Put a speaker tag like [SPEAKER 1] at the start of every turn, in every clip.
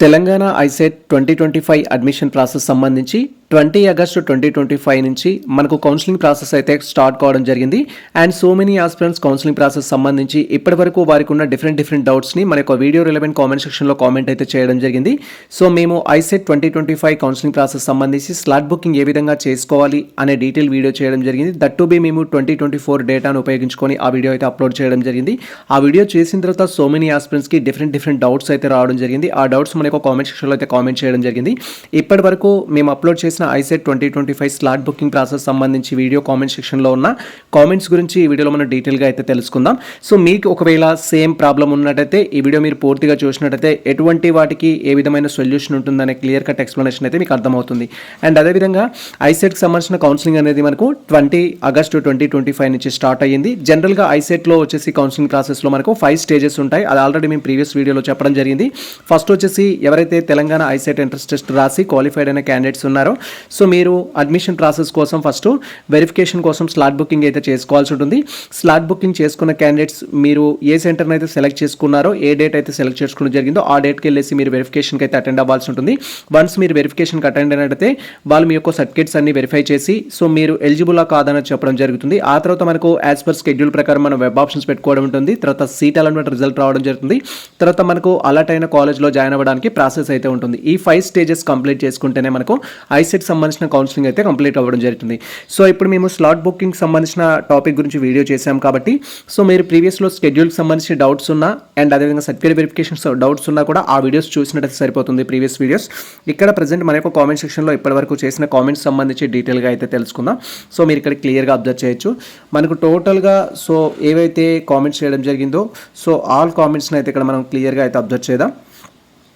[SPEAKER 1] Telangana ICET 2025 admission process సంబంధించి 20 August 2025 నుంచి మనకు కౌన్సిలింగ్ ప్రాసెస్ అయితే స్టార్ట్ కావడం జరిగింది. And so many aspirants counselling process సంబంధించి ఇప్పటి వరకు వారికి ఉన్న డిఫరెంట్ డౌట్స్ని మన యొక్క వీడియో రిలవెంట్ కామెంట్ సెక్షన్లో కామెంట్ అయితే చేయడం జరిగింది. సో మేము ఐసెట్ 2025 కౌన్సిలింగ్ ప్రాసెస్ సంబంధించి స్లాట్ బుకింగ్ ఏ విధంగా చేసుకోవాలి అనే డీటెయిల్ వీడియో చేయడం జరిగింది. దట్ టు బి మేము 2024 డేటాను ఉపయోగించుకొని ఆ వీడియో అయితే అప్లోడ్ చేయడం జరిగింది. ఆ వీడియో చేసిన తర్వాత సో మెనీ ఆస్పిరెంట్స్కి డిఫరెంట్ డౌట్స్ అయితే రావడం జరిగింది. ఆ డౌట్స్ మన యొక్క కామెంట్ సెక్షన్లో అయితే కామెంట్ చేయడం జరిగింది. ఇప్పటి వరకు మేము అప్లోడ్ చేసిన ఐసెట్ 2025 స్లాట్ బుకింగ్ ప్రాసెస్ సంబంధించి వీడియో కామెంట్ సెక్షన్లో ఉన్న కామెంట్స్ గురించి ఈ వీడియోలో మనం డీటెయిల్గా అయితే తెలుసుకుందాం. సో మీకు ఒకవేళ సేమ్ ప్రాబ్లం ఉన్నట్టయితే ఈ వీడియో మీరు పూర్తిగా చూసినట్టయితే ఎటువంటి వాటికి ఏ విధమైన సొల్యూషన్ ఉంటుందనే క్లియర్ కట్ ఎక్స్ప్లెనేషన్ అయితే మీకు అర్థమవుతుంది. అండ్ అదేవిధంగా ఐసెట్కి సంబంధించిన కౌన్సిలింగ్ అనేది మనకు 20 ఆగస్టు 2025 నుంచి స్టార్ట్ అయ్యింది. జనరల్గా ఐసెట్లో వచ్చేసి కౌన్సిలింగ్ ప్రాసెస్లో మనకు 5 స్టేజెస్ ఉంటాయి. అది ఆల్రెడీ మేము ప్రీవియస్ వీడియోలో చెప్పడం జరిగింది. ఫస్ట్ వచ్చేసి ఎవరైతే తెలంగాణ ఐసెట్ ఎంట్రన్స్ టెస్ట్ రాసి క్వాలిఫైడ్ అయిన క్యాండిడేట్స్ ఉన్నారో సో మీరు అడ్మిషన్ ప్రాసెస్ కోసం ఫస్ట్ వెరిఫికేషన్ కోసం స్లాట్ బుకింగ్ అయితే చేసుకోవాల్సి ఉంటుంది. స్లాట్ బుకింగ్ చేసుకున్న క్యాండిడేట్స్ మీరు ఏ సెంటర్ని అయితే సెలెక్ట్ చేసుకున్నారో ఏ డేట్ అయితే సెలెక్ట్ చేసుకోవడం జరిగిందో ఆ డేట్కి వెళ్ళేసి మీరు వెరిఫికేషన్కి అయితే అటెండ్ అవ్వాల్సి ఉంటుంది. వన్స్ మీరు వెరిఫికేషన్కి అటెండ్ అయినట్టయితే వాళ్ళు మీ యొక్క సర్టిఫికేట్స్ అన్ని వెరిఫై చేసి సో మీరు ఎలిజిబులా కాదని చెప్పడం జరుగుతుంది. ఆ తర్వాత మనకు యాజ్ పర్ షెడ్యూల్ ప్రకారం మనం వెబ్ ఆప్షన్స్ పెట్టుకోవడం ఉంటుంది. తర్వాత సీట్ అలాట్మెంట్ రిజల్ట్ రావడం జరుగుతుంది. తర్వాత మనకు అలాట్ అయిన కాలేజ్లో జాయిన్ అవ్వడానికి ప్రాసెస్ అయితే ఉంటుంది. ఈ 5 స్టేజెస్ కంప్లీట్ చేసుకుంటేనే మనకు ఐసెట్ సంబంధించిన కౌన్సిలింగ్ అయితే కంప్లీట్ అవ్వడం జరుగుతుంది. సో ఇప్పుడు మేము స్లాట్ బుకింగ్ సంబంధించిన టాపిక్ గురించి వీడియో చేశాం కాబట్టి సో మీరు ప్రీవియస్లో షెడ్యూల్కి సంబంధించిన డౌట్స్ ఉన్నా అండ్ అదేవిధంగా సర్టిఫికేట్ వెరిఫికేషన్స్ డౌట్స్ ఉన్నా కూడా ఆ వీడియోస్ చూసినట్టయితే సరిపోతుంది. ప్రీవియస్ వీడియోస్ ఇక్కడ ప్రజెంట్ మన యొక్క కామెంట్ సెక్షన్లో ఇప్పటివరకు చేసిన కామెంట్స్ సంబంధించి డీటెయిల్గా అయితే తెలుసుకుందాం. సో మీరు ఇక్కడ క్లియర్గా అబ్జర్వ్ చేయొచ్చు. మనకు టోటల్గా సో ఏవైతే కామెంట్స్ చేయడం జరిగిందో సో ఆల్ కామెంట్స్ని అయితే ఇక్కడ మనం క్లియర్గా అయితే అబ్జర్వ్ చేద్దాం.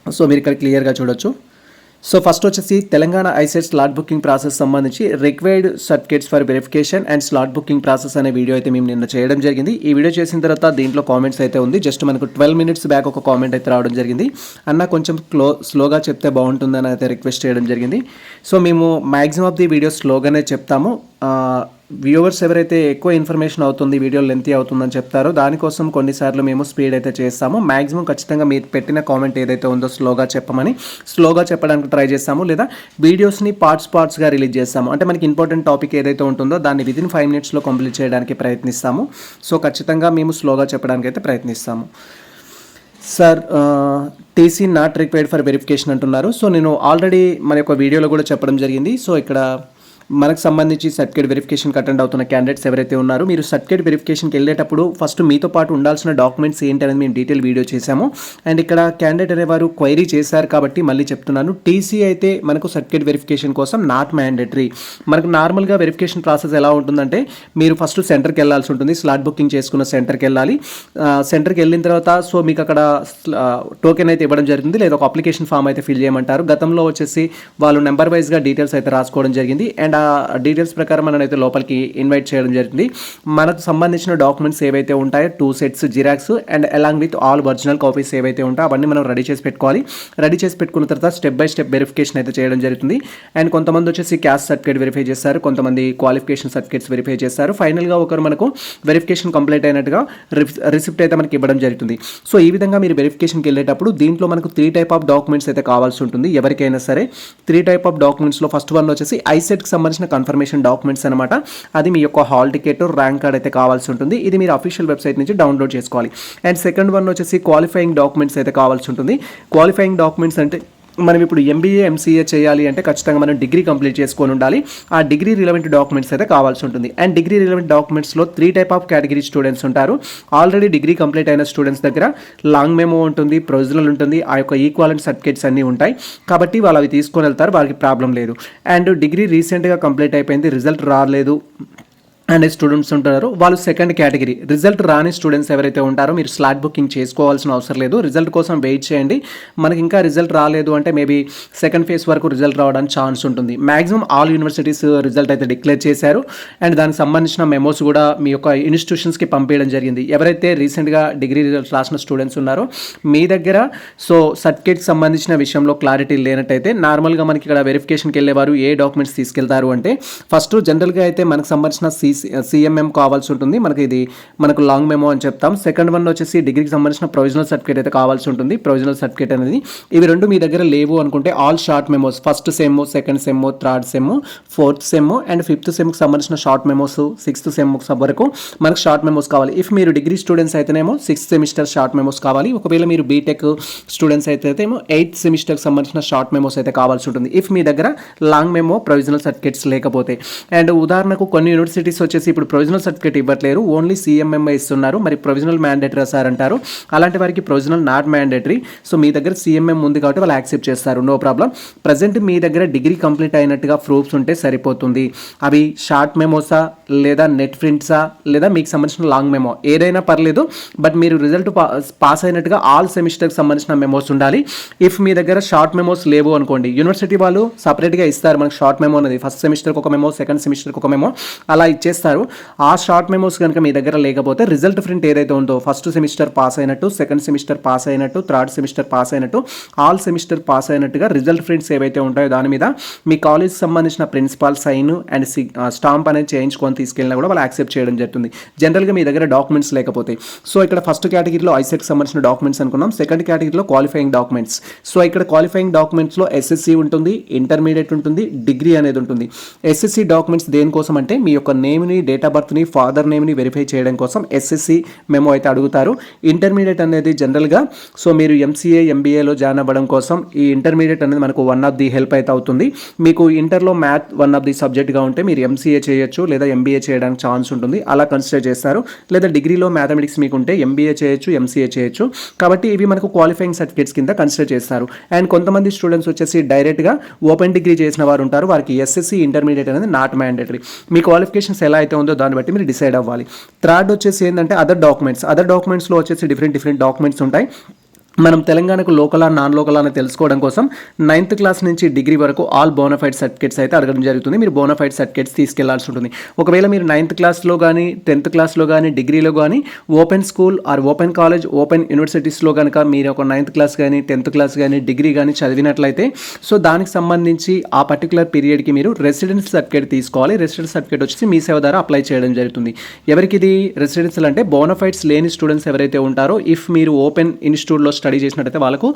[SPEAKER 1] సో మీరు ఇక్కడ క్లియర్గా చూడొచ్చు. సో ఫస్ట్ వచ్చేసి Telangana ICET slot booking process సంబంధించి required certificates for verification and slot booking process అనే వీడియో అయితే మేము నిన్న చేయడం జరిగింది. ఈ వీడియో చేసిన తర్వాత దీంట్లో కామెంట్స్ అయితే ఉంది. జస్ట్ మనకు 12 మినిట్స్ బ్యాక్ ఒక కామెంట్ అయితే రావడం జరిగింది. అన్న కొంచెం స్లోగా చెప్తే బాగుంటుందని అయితే రిక్వెస్ట్ చేయడం జరిగింది. సో మేము మ్యాక్సిమం ఆఫ్ ది వీడియో స్లోగానే చెప్తాము. వ్యూవర్స్ ఎవరైతే ఎక్కువ ఇన్ఫర్మేషన్ అవుతుంది వీడియో లెంతీ అవుతుందని చెప్తారో దానికోసం కొన్నిసార్లు మేము స్పీడ్ అయితే చేస్తాము. మ్యాక్సిమం ఖచ్చితంగా మీరు పెట్టిన కామెంట్ ఏదైతే ఉందో స్లోగా చెప్పమని స్లోగా చెప్పడానికి ట్రై చేస్తాము. లేదా వీడియోస్ని పార్ట్స్గా రిలీజ్ చేస్తాము. అంటే మనకి ఇంపార్టెంట్ టాపిక్ ఏదైతే ఉంటుందో దాన్ని విదిన్ 5 మినిట్స్లో కంప్లీట్ చేయడానికి ప్రయత్నిస్తాము. సో ఖచ్చితంగా మేము స్లోగా చెప్పడానికి అయితే ప్రయత్నిస్తాము. Sir TC not required for verification అంటున్నారు. సో నేను ఆల్రెడీ మన యొక్క వీడియోలో కూడా చెప్పడం జరిగింది. సో ఇక్కడ మనకు సంబంధించి సర్టిఫికేట్ వెరిఫికేషన్కి అటెండ్ అవుతున్న క్యాండిడేట్స్ ఎవరైతే ఉన్నారో మీరు సర్టిఫికేట్ వెరిఫికేషన్కి వెళ్ళేటప్పుడు ఫస్ట్ మీతో పాటు ఉండాల్సిన డాక్యుమెంట్స్ ఏంటి అనేది మేము డీటెయిల్ వీడియో చేశాము. అండ్ ఇక్కడ క్యాండిడేట్ అనేవారు క్వైరీ చేశారు కాబట్టి మళ్ళీ చెప్తున్నాను. టీసీ అయితే మనకు సర్టిఫికేట్ వెరిఫికేషన్ కోసం నాట్ మ్యాండేటరీ. మనకు నార్మల్గా వెరిఫికేషన్ ప్రాసెస్ ఎలా ఉంటుందంటే మీరు ఫస్ట్ సెంటర్కి వెళ్ళాల్సి ఉంటుంది. స్లాట్ బుకింగ్ చేసుకున్న సెంటర్కి వెళ్ళాలి. సెంటర్కి వెళ్ళిన తర్వాత సో మీకు అక్కడ టోకెన్ అయితే ఇవ్వడం జరుగుతుంది. లేదా ఒక అప్లికేషన్ ఫామ్ అయితే ఫిల్ చేయమంటారు. గతంలో వచ్చేసి వాళ్ళు నెంబర్ వైజ్గా డీటెయిల్స్ అయితే రాసుకోవడం జరిగింది. అండ్ ఆ డీటెయిల్స్ ప్రకారం మనం అయితే లోపలికి ఇన్వైట్ చేయడం జరుగుతుంది. మనకు సంబంధించిన డాక్యుమెంట్స్ ఏవైతే ఉంటాయో 2 sets xerox and along with all original copies ఏవైతే ఉంటాయో అవన్నీ మనం రెడీ చేసి పెట్టుకోవాలి. రెడీ చేసి పెట్టుకున్న తర్వాత స్టెప్ బై స్టెప్ వెరిఫికేషన్ అయితే చేయడం జరుగుతుంది. అండ్ కొంతమంది వచ్చేసి క్యాస్ట్ సర్టిఫికేట్ వెరిఫై చేస్తారు, కొంతమంది క్వాలిఫికేషన్ సర్టిఫికేట్స్ వెరిఫై చేస్తారు. ఫైనల్గా ఒకరు మనకు వెరిఫికేషన్ కంప్లీట్ అయినట్టుగా రిసిప్ట్ అయితే మనకి ఇవ్వడం జరుగుతుంది. సో ఈ విధంగా మీరు వెరిఫికేషన్కి వెళ్ళేటప్పుడు దీంట్లో మనకు 3 టైప్ ఆఫ్ డాక్యుమెంట్స్ అయితే కావాల్సి ఉంటుంది ఎవరికైనా సరే. 3 టైప్ ఆఫ్ డాక్యుమెంట్స్లో ఫస్ట్ వన్ వచ్చేసి ఐసెట్కి సంబంధించిన కన్ఫర్మేషన్ డాక్యుమెంట్స్ అనమాట. అది మీ యొక్క హాల్ టికెట్ ర్యాంక్ కార్డ్ అయితే కావాల్సి ఉంటుంది. ఇది మీరు అఫీషియల్ వెబ్సైట్ నుంచి డౌన్లోడ్ చేసుకోవాలి. అండ్ సెకండ్ వన్ వచ్చేసి క్వాలిఫైయింగ్ డాక్యుమెంట్స్ అయితే కావాల్సి ఉంటుంది. క్వాలిఫైయింగ్ డాక్యుమెంట్స్ అంటే మనం ఇప్పుడు ఎంబీఏ ఎంసీఏ చేయాలి అంటే ఖచ్చితంగా మనం డిగ్రీ కంప్లీట్ చేసుకొని ఉండాలి. ఆ డిగ్రీ రిలవెంట్ డాక్యుమెంట్స్ అయితే కావాల్సి ఉంటుంది. అండ్ డిగ్రీ రిలవెంట్ డాక్యుమెంట్స్లో 3 టైప్ ఆఫ్ కేటగిరీ స్టూడెంట్స్ ఉంటారు. ఆల్రెడీ డిగ్రీ కంప్లీట్ అయిన స్టూడెంట్స్ దగ్గర లాంగ్ మెమో ఉంటుంది, ప్రొవిజనల్ ఉంటుంది, ఆ యొక్క ఈక్వాలెంట్ సర్టిఫికేట్స్ అన్నీ ఉంటాయి. కాబట్టి వాళ్ళు అవి తీసుకొని వెళ్తారు, వాళ్ళకి ప్రాబ్లం లేదు. అండ్ డిగ్రీ రీసెంట్గా కంప్లీట్ అయిపోయింది, రిజల్ట్ రాలేదు అనే స్టూడెంట్స్ ఉంటారు, వాళ్ళు సెకండ్ కేటగిరీ. రిజల్ట్ రాని స్టూడెంట్స్ ఎవరైతే ఉంటారో మీరు స్లాట్ బుకింగ్ చేసుకోవాల్సిన అవసరం లేదు. రిజల్ట్ కోసం వెయిట్ చేయండి. మనకి ఇంకా రిజల్ట్ రాలేదు అంటే మేబీ సెకండ్ ఫేజ్ వరకు రిజల్ట్ రావడానికి ఛాన్స్ ఉంటుంది. మ్యాక్సిమం ఆల్ యూనివర్సిటీస్ రిజల్ట్ అయితే డిక్లేర్ చేశారు. అండ్ దానికి సంబంధించిన మెమోస్ కూడా మీ యొక్క ఇన్స్టిట్యూషన్స్కి పంపించడం జరిగింది. ఎవరైతే రీసెంట్గా డిగ్రీ రిజల్ట్ రాసిన స్టూడెంట్స్ ఉన్నారో మీ దగ్గర సో సర్టిఫికేట్కి సంబంధించిన విషయంలో క్లారిటీ లేనట్టయితే నార్మల్గా మనకి ఇక్కడ వెరిఫికేషన్కి వెళ్ళేవారు ఏ డాక్యుమెంట్స్ తీసుకెళ్తారు అంటే ఫస్ట్ జనరల్గా అయితే మనకు సంబంధించిన సిఎంఎం కావాల్సి ఉంటుంది. మనకు లాంగ్ మెమో అని చెప్తాం. సెకండ్ వన్ వచ్చేసి డిగ్రీకి సంబంధించిన ప్రొవిజనల్ సర్టిఫికేట్ అయితే కావాల్సి ఉంటుంది. ప్రొవిజనల్ సర్టిఫికేట్ అనేది ఇవి రెండు మీ దగ్గర లేవు అనుకుంటే all short memos, first sem, second sem, third sem, fourth sem and fifth సెమ్కి సంబంధించిన షార్ట్ మెమోస్, సిక్స్త్ సెమ్ వరకు మనకు షార్ట్ మెమోస్ కావాలి. ఇఫ్ మీరు డిగ్రీ స్టూడెంట్స్ అయితేనేమో సిక్స్త్ సెమిస్టర్ షార్ట్ మెమోస్ కావాలి. ఒకవేళ మీరు బీటెక్ స్టూడెంట్స్ అయితే ఏమో ఎయిత్ సెమిస్టర్కి సంబంధించిన షార్ట్ మెమోస్ అయితే కావాల్సి ఉంటుంది. ఇఫ్ మీ దగ్గర లాంగ్ మెమో ప్రొవిజనల్ సర్టిఫికేట్స్ లేకపోతే. అండ్ ఉదాహరణకు కొన్ని యూనివర్సిటీస్ వచ్చేసి ఇప్పుడు ప్రొవిజనల్ సర్టిఫికేట్ ఇవ్వట్లేరు, ఓన్లీ సిఎంఎంఐ ఇస్తున్నారు. మరి ప్రొవిజనల్ మ్యాండేటరీ సార్ అంటారు. అలాంటి వారికి ప్రొవిజనల్ నాట్ మ్యాండేటరీ. సో మీ దగ్గర సిఎంఎం ఉంది కాబట్టి వాళ్ళు యాక్సెప్ట్ చేస్తారు, నో ప్రాబ్లం. ప్రజెంట్ మీ దగ్గర డిగ్రీ కంప్లీట్ అయినట్టుగా ప్రూఫ్స్ ఉంటే సరిపోతుంది. అవి షార్ట్ మెమోసా లేదా నెట్ ప్రింట్సా లేదా మీకు సంబంధించిన లాంగ్ మెమో ఏదైనా పర్లేదు. బట్ మీరు రిజల్ట్ పాస్ అయినట్టుగా ఆల్ సెమిస్టర్కి సంబంధించిన మెమోస్ ఉండాలి. ఇఫ్ మీ దగ్గర షార్ట్ మెమోస్ లేవు అనుకోండి, యూనివర్సిటీ వాళ్ళు సపరేట్గా ఇస్తారు మనకు షార్ట్ మెమో అనేది. ఫస్ట్ సెమిస్టర్కి ఒక మెమో, సెకండ్ సెమిస్టర్కి ఒక మెమో అలా ఇచ్చేస్తారు. ఆ షార్ట్ మెమోస్ కనుక మీ దగ్గర లేకపోతే రిజల్ట్ ప్రింట్ ఏదైతే ఉందో ఫస్ట్ సెమిస్టర్ పాస్ అయినట్టు, సెకండ్ సెమిస్టర్ పాస్ అయినట్టు, థర్డ్ సెమిస్టర్ పాస్ అయినట్టు, ఆల్ సెమిస్టర్ పాస్ అయినట్టుగా రిజల్ట్ ప్రింట్స్ ఏవైతే ఉంటాయో దాని మీద మీ కాలేజ్కి సంబంధించిన ప్రిన్సిపాల్ సైన్ అండ్ స్టాంప్ అనేది చేయించుకొని తీసుకెళ్ళినా కూడా వాళ్ళు యాక్సెప్ట్ చేయడం జరుగుతుంది. జనరల్గా మీ దగ్గర డాక్యుమెంట్స్ లేకపోతే. సో ఇక్కడ ఫస్ట్ కేటగిరీలో ఐసెట్కి సంబంధించిన డాక్యుమెంట్స్ అనుకున్నాం. సెకండ్ కేటగిరీలో క్వాలిఫైయింగ్ డాక్యుమెంట్స్. సో ఇక్కడ క్వాలిఫైయింగ్ డాక్యుమెంట్స్లో ఎస్ఎస్సి ఉంటుంది, ఇంటర్మీడియట్ ఉంటుంది, డిగ్రీ అనేది ఉంటుంది. ఎస్ఎస్సి డాక్యుమెంట్స్ దేనికోసం అంటే మీ యొక్క నేమ్ని, డేట్ ఆఫ్ బర్త్ని, ఫాదర్ నేమ్ని వెరిఫై చేయడం కోసం ఎస్ఎస్సి మెమో అయితే అడుగుతారు. ఇంటర్మీడియట్ అనేది జనరల్గా సో మీరు ఎంసీఏ, ఎంబీఏలో జాయిన్ అవ్వడం కోసం ఈ ఇంటర్మీడియట్ అనేది మనకు వన్ ఆఫ్ ది హెల్ప్ అయితే అవుతుంది. మీకు ఇంటర్లో మ్యాథ్ వన్ ఆఫ్ ది సబ్జెక్ట్గా ఉంటే మీరు ఎంసీఏ చేయొచ్చు లేదా ఎంబీఏ చేయడానికి ఛాన్స్ ఉంటుంది, అలా కన్సిడర్ చేస్తారు. లేదా డిగ్రీలో మ్యాథమెటిక్స్ మీకు ఉంటే ఎంబీఏ చేయొచ్చు, ఎంసీఏ చేయొచ్చు. కాబట్టి ఇవి మనకు క్వాలిఫైయింగ్ సర్టిఫికేట్స్ కింద కన్సిడర్ చేస్తారు. అండ్ కొంతమంది స్టూడెంట్స్ వచ్చేసి డైరెక్ట్గా ఓపెన్ డిగ్రీ చేసిన వారు ఉంటారు, వారికి ఎస్ఎస్సి ఇంటర్మీడియట్ అనేది నాట్ మ్యాండేటరీ. మీ క్వాలిఫికేషన్స్ ఎలా అయితే ఉందో దాన్ని బట్టి మీరు డిసైడ్ అవ్వాలి. థర్డ్ వచ్చేసి ఏంటంటే అదర్ డాక్యుమెంట్స్లో వచ్చేసి డిఫరెంట్ డాక్యుమెంట్స్ ఉంటాయి. మనం తెలంగాణకు లోకలా నాన్ లోకలా అని తెలుసుకోవడం కోసం 9th క్లాస్ నుంచి డిగ్రీ వరకు ఆల్ బోనఫైడ్ సర్టిఫికేట్స్ అయితే అడగడం జరుగుతుంది. మీరు బోనఫైడ్ సర్టిఫికేట్స్ తీసుకెళ్లాల్సి ఉంటుంది. ఒకవేళ మీరు 9th క్లాస్లో కానీ 10th క్లాస్లో కానీ డిగ్రీలో కానీ open school or open college, open యూనివర్సిటీస్లో కనుక మీరు ఒక 9th క్లాస్ కానీ 10th క్లాస్ కానీ డిగ్రీ కానీ చదివినట్లయితే సో దానికి సంబంధించి ఆ పర్టికులర్ పీరియడ్కి మీరు రెసిడెన్స్ సర్టిఫికేట్ తీసుకోవాలి. రెసిడెన్స్ సర్టిఫికేట్ వచ్చేసి మీ సేవ ద్వారా అప్లై చేయడం జరుగుతుంది. ఎవరికి ఇది రెసిడెన్షియల్ అంటే బోనఫైడ్స్ లేని స్టూడెంట్స్ ఎవరైతే ఉంటారో, ఇఫ్ మీరు ఓపెన్ ఇన్స్టిట్యూట్లో స్టడీ చేసినట్టయితే వాళ్ళకు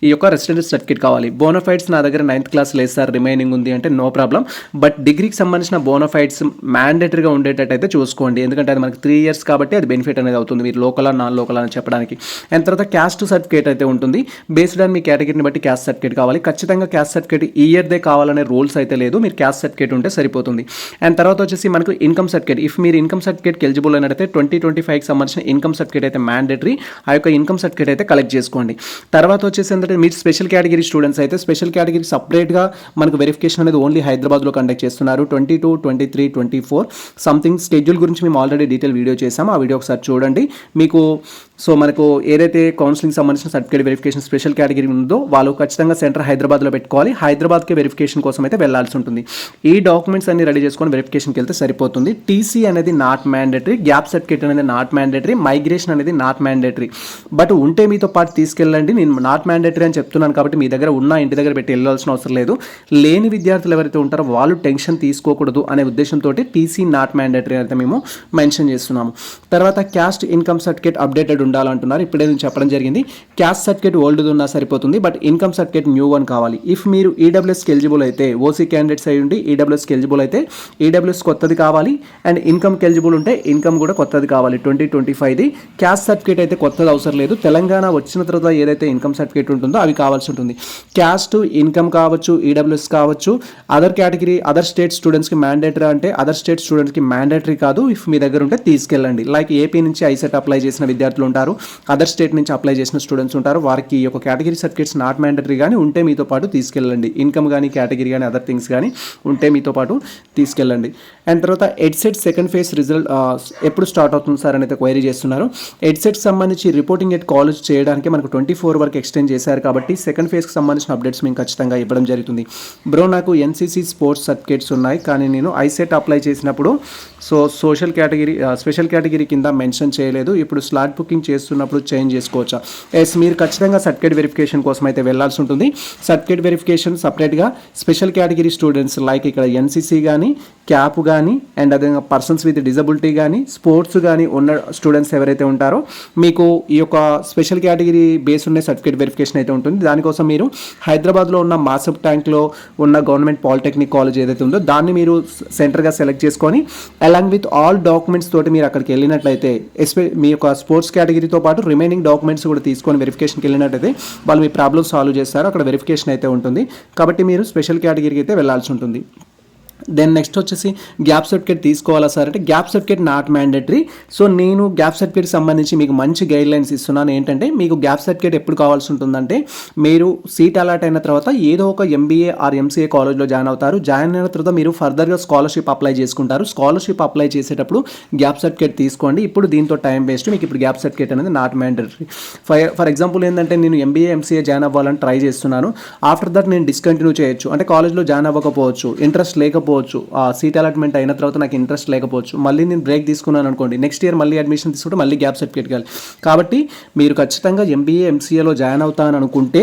[SPEAKER 1] ఈ యొక్క రెసిడెన్స్ సర్టిఫికేట్ కావాలి. బోనఫైడ్స్ నా దగ్గర 9th క్లాస్ లేదు సార్, రిమైనింగ్ ఉంది అంటే నో ప్రాబ్లం. బట్ డిగ్రీకి సంబంధించిన బోనఫైడ్స్ మ్యాండేటరీగా ఉండేటట్టయితే చూసుకోండి. ఎందుకంటే అది మనకి 3 years కాబట్టి అది బెనిఫిట్ అనేది అవుతుంది మీరు లోకల్ నాన్ లోకల్ అని చెప్పడానికి. అండ్ తర్వాత క్యాస్ట్ సర్టిఫికేట్ అయితే ఉంటుంది. బేస్డ్ ఆన్ మీ కేటగిరీని బట్టి క్యాస్ట్ సర్టిఫికేట్ కావాలి. ఖచ్చితంగా క్యాస్ట్ సర్టిఫికేట్ ఈ ఇయర్దే కావాలనే రూల్స్ అయితే లేదు, మీరు క్యాస్ట్ సర్టిఫికేట్ ఉంటే సరిపోతుంది. అండ్ తర్వాత వచ్చేసి మనకు ఇన్కమ్ సర్టిఫికేట్. ఇఫ్ మీరు ఇన్కమ్ సర్టిఫికేట్కి ఎలిజిబుల్ అయినట్టయితే 2025కి సంబంధించిన ఇన్కమ్ సర్టిఫికేట్ అయితే మ్యాండేటరీ. ఆ యొక్క ఇన్కమ్ సర్టిఫికేట్ అయితే కలెక్ట్ చేసుకోండి. తర్వాత వచ్చేసి ఏంటంటే మీరు స్పెషల్ కేటగిరీ స్టూడెంట్స్ అయితే స్పెషల్ కేటగిరీ సపరేట్గా మనకు వెరిఫికేషన్ అనేది ఓన్లీ హైదరాబాద్లో కండక్ట్ చేస్తున్నారు. 22, 23, 24 సంథింగ్ షెడ్యూల్ గురించి మేము ఆల్రెడీ డీటెయిల్ వీడియో చేసాము, ఆ వీడియో ఒకసారి చూడండి. మీకు సో మనకు ఏదైతే కౌన్సిలింగ్ సంబంధించిన సర్టిఫికేట్ వెరిఫికేషన్ స్పెషల్ కేటగిరీ ఉందో వాళ్ళు ఖచ్చితంగా సెంటర్ హైదరాబాద్లో పెట్టుకోవాలి. హైదరాబాద్కి వెరిఫికేషన్ కోసం అయితే వెళ్లాల్సి ఉంటుంది. ఈ డాక్యుమెంట్స్ అన్ని రెడీ చేసుకొని వెరిఫికేషన్కి వెళ్తే సరిపోతుంది. టీసీ అనేది నాట్ మ్యాండేటరీ, గ్యాప్ సర్టిఫికేట్ అనేది నాట్ మ్యాండేటరీ, మైగ్రేషన్ అనేది నాట్ మ్యాండేటరీ. బట్ ఉంటే మీతో పాటు తీసుకెళ్ళండి. నేను నాట్ మ్యాండేటరీ అని చెప్తున్నాను కాబట్టి మీ దగ్గర ఉన్న ఇంటి దగ్గర పెట్టి వెళ్ళాల్సిన అవసరం లేదు. లేని విద్యార్థులు ఎవరైతే ఉంటారో వాళ్ళు టెన్షన్ తీసుకోకూడదు అనే ఉద్దేశంతో టీసీ నాట్ మ్యాండేటరీ అయితే మేము మెన్షన్ చేస్తున్నాము. తర్వాత క్యాస్ట్ ఇన్కమ్ సర్టిఫికేట్ అప్డేటెడ్ ఉండాలంటున్నారు. ఇప్పుడే నేను చెప్పడం జరిగింది. క్యాస్ట్ సర్టిఫికేట్ ఓల్డ్ ఉన్నా సరిపోతుంది, but income certificate new one కావాలి. ఇఫ్ మీరు ఈడబ్ల్యూఎస్కి ఎలిజిబుల్ అయితే, ఓసీ క్యాండిడేట్స్ అయి ఉండి ఈడబ్ల్యూఎస్కి ఎలిజిబుల్ అయితే ఈడబ్ల్యూఎస్ కొత్తది కావాలి. అండ్ ఇన్కమ్కి ఎలిజిబుల్ ఉంటే ఇన్కమ్ కూడా కొత్తది కావాలి. 2025ది క్యాస్ట్ సర్టిఫికేట్ అయితే కొత్తది అవసరం లేదు. తెలంగాణ వచ్చిన తర్వాత ఏదైతే ఇన్కమ్ సర్టిఫికేట్ ఉంటుందో అవి కావాల్సి ఉంటుంది. క్యాస్ట్, ఇన్కమ్ కావచ్చు, ఈడబ్ల్యూఎస్ కావచ్చు. అదర్ కేటగిరీ అదర్ స్టేట్ స్టూడెంట్స్కి మ్యాండేటరీ అంటే అదర్ స్టేట్ స్టూడెంట్స్కి మ్యాండేటరీ కాదు. ఇఫ్ మీ దగ్గర ఉంటే తీసుకెళ్ళండి. లైక్ ఏపీ నుంచి ఐసెట్ అప్లై చేసిన విద్యార్థులు ఉంటారు, అదర్ స్టేట్ నుంచి అప్లై చేసిన స్టూడెంట్స్ ఉంటారు. వారికి ఒక కేటగిరీ సర్టిఫికేట్స్ నాట్ మ్యాండేటరీ కానీ ఉంటే మీతో పాటు తీసుకెళ్ళండి. ఇన్కమ్ కానీ కేటగిరీ కానీ అదర్ థింగ్స్ కానీ ఉంటే మీతో పాటు తీసుకెళ్ళండి. అండ్ తర్వాత ఎడ్సెట్ సెకండ్ ఫేజ్ రిజల్ట్ ఎప్పుడు స్టార్ట్ అవుతుంది సార్ అని అయితే క్వైరీ చేస్తున్నారు. ఎడ్సెట్ సంబంధించి రిపోర్టింగ్ ఎట్ కాలేజ్ చేయడానికి మనకు 24 వరకు ఎక్స్టెండ్ చేశారు కాబట్టి సెకండ్ ఫేజ్కి సంబంధించిన అప్డేట్స్ మేము ఖచ్చితంగా ఇవ్వడం జరుగుతుంది. బ్రో నాకు ఎన్సీసీ స్పోర్ట్స్ సర్టిఫికేట్స్ ఉన్నాయి, కానీ నేను ఐసెట్ అప్లై చేసినప్పుడు స్పెషల్ కేటగిరీ కింద మెన్షన్ చేయలేదు. ఇప్పుడు స్లాట్ బుకింగ్ చేంజ్ చేస్తున్నప్పుడు చేంజ్ చేసుకోవచ్చా? ఎస్, మీరు ఖచ్చితంగా సర్టిఫికేట్ వెరిఫికేషన్ కోసం అయితే వెళ్ళాల్సి ఉంటుంది. సర్టిఫికేట్ వెరిఫికేషన్ సపరేట్గా స్పెషల్ కేటగిరీ స్టూడెంట్స్ లైక్ ఇక్కడ ఎన్సీసీ కానీ, క్యాప్ కానీ, అండ్ అదేవిధంగా పర్సన్స్ విత్ డిజబిలిటీ కానీ, స్పోర్ట్స్ కానీ ఉన్న స్టూడెంట్స్ ఎవరైతే ఉంటారో మీకు ఈ యొక్క స్పెషల్ కేటగిరీ బేస్ ఉన్న సర్టిఫికేట్ వెరిఫికేషన్ అయితే ఉంటుంది. దానికోసం మీరు హైదరాబాద్లో ఉన్న మాసప్ ట్యాంక్లో ఉన్న గవర్నమెంట్ పాలిటెక్నిక్ కాలేజ్ ఏదైతే ఉందో దాన్ని మీరు సెంటర్గా సెలెక్ట్ చేసుకొని అలాంగ్ విత్ ఆల్ డాక్యుమెంట్స్ తోటి మీరు అక్కడికి వెళ్ళినట్లయితే మీ యొక్క స్పోర్ట్స్ కేటగిరీతో పాటు రిమైనింగ్ డాక్యుమెంట్స్ కూడా తీసుకొని వెరిఫికేషన్కి వెళ్ళినట్లయితే వాళ్ళు మీ ప్రాబ్లమ్ సాల్వ్ చేస్తారు. అక్కడ వెరిఫికేషన్ అయితే ఉంటుంది. కాబట్టి మీరు స్పెషల్ కేటగిరీకి అయితే వెళ్ళాల్సి ఉంటుంది. దెన్ నెక్స్ట్ వచ్చేసి గ్యాప్ సర్టిఫికేట్ తీసుకోవాలా సార్ అంటే gap certificate not mandatory. So నేను గ్యాప్ సర్టిఫికేట్ సంబంధించి మీకు మంచి గైడ్ లైన్స్ ఇస్తున్నాను. ఏంటంటే మీకు గ్యాప్ సర్టిఫికేట్ ఎప్పుడు కావాల్సి ఉంటుందంటే మీరు సీట్ అలాట్ అయిన తర్వాత ఏదో ఒక ఎంబీఏ ఆర్ ఎంసీఏ కాలేజ్లో జాయిన్ అవుతారు. జాయిన్ అయిన తర్వాత మీరు ఫర్దర్గా స్కాలర్షిప్ అప్లై చేసుకుంటారు. స్కాలర్షిప్ అప్లై చేసేటప్పుడు గ్యాప్ సర్టిఫికేట్ తీసుకోండి. ఇప్పుడు దీంతో టైం వేస్ట్. మీకు ఇప్పుడు గ్యాప్ సర్టిఫికేట్ అనేది నాట్ మ్యాండేటరీ. ఫర్ ఎగ్జాంపుల్ ఏంటంటే నేను ఎంబీఏ ఎంసీఏ జాయిన్ అవ్వాలని ట్రై చేస్తున్నాను. ఆఫ్టర్ దట్ నేను డిస్కంటిన్యూ చేయొచ్చు, అంటే కాలేజ్లో జాయిన్ అవ్వకపోవచ్చు, ఇంట్రెస్ట్ లేకపోవచ్చు, సీట్ అలాట్మెంట్ అయిన తర్వాత నాకు ఇంట్రెస్ట్ లేకపోవచ్చు, మళ్ళీ నేను బ్రేక్ తీసుకున్నాను అనుకోండి, నెక్స్ట్ ఇయర్ మళ్ళీ అడ్మిషన్ తీసుకుంటే మళ్ళీ గ్యాప్ సర్టిఫికేట్ కావాలి. కాబట్టి మీరు ఖచ్చితంగా ఎంబీఏ ఎంసీఏలో జాయిన్ అవుతాను అనుకుంటే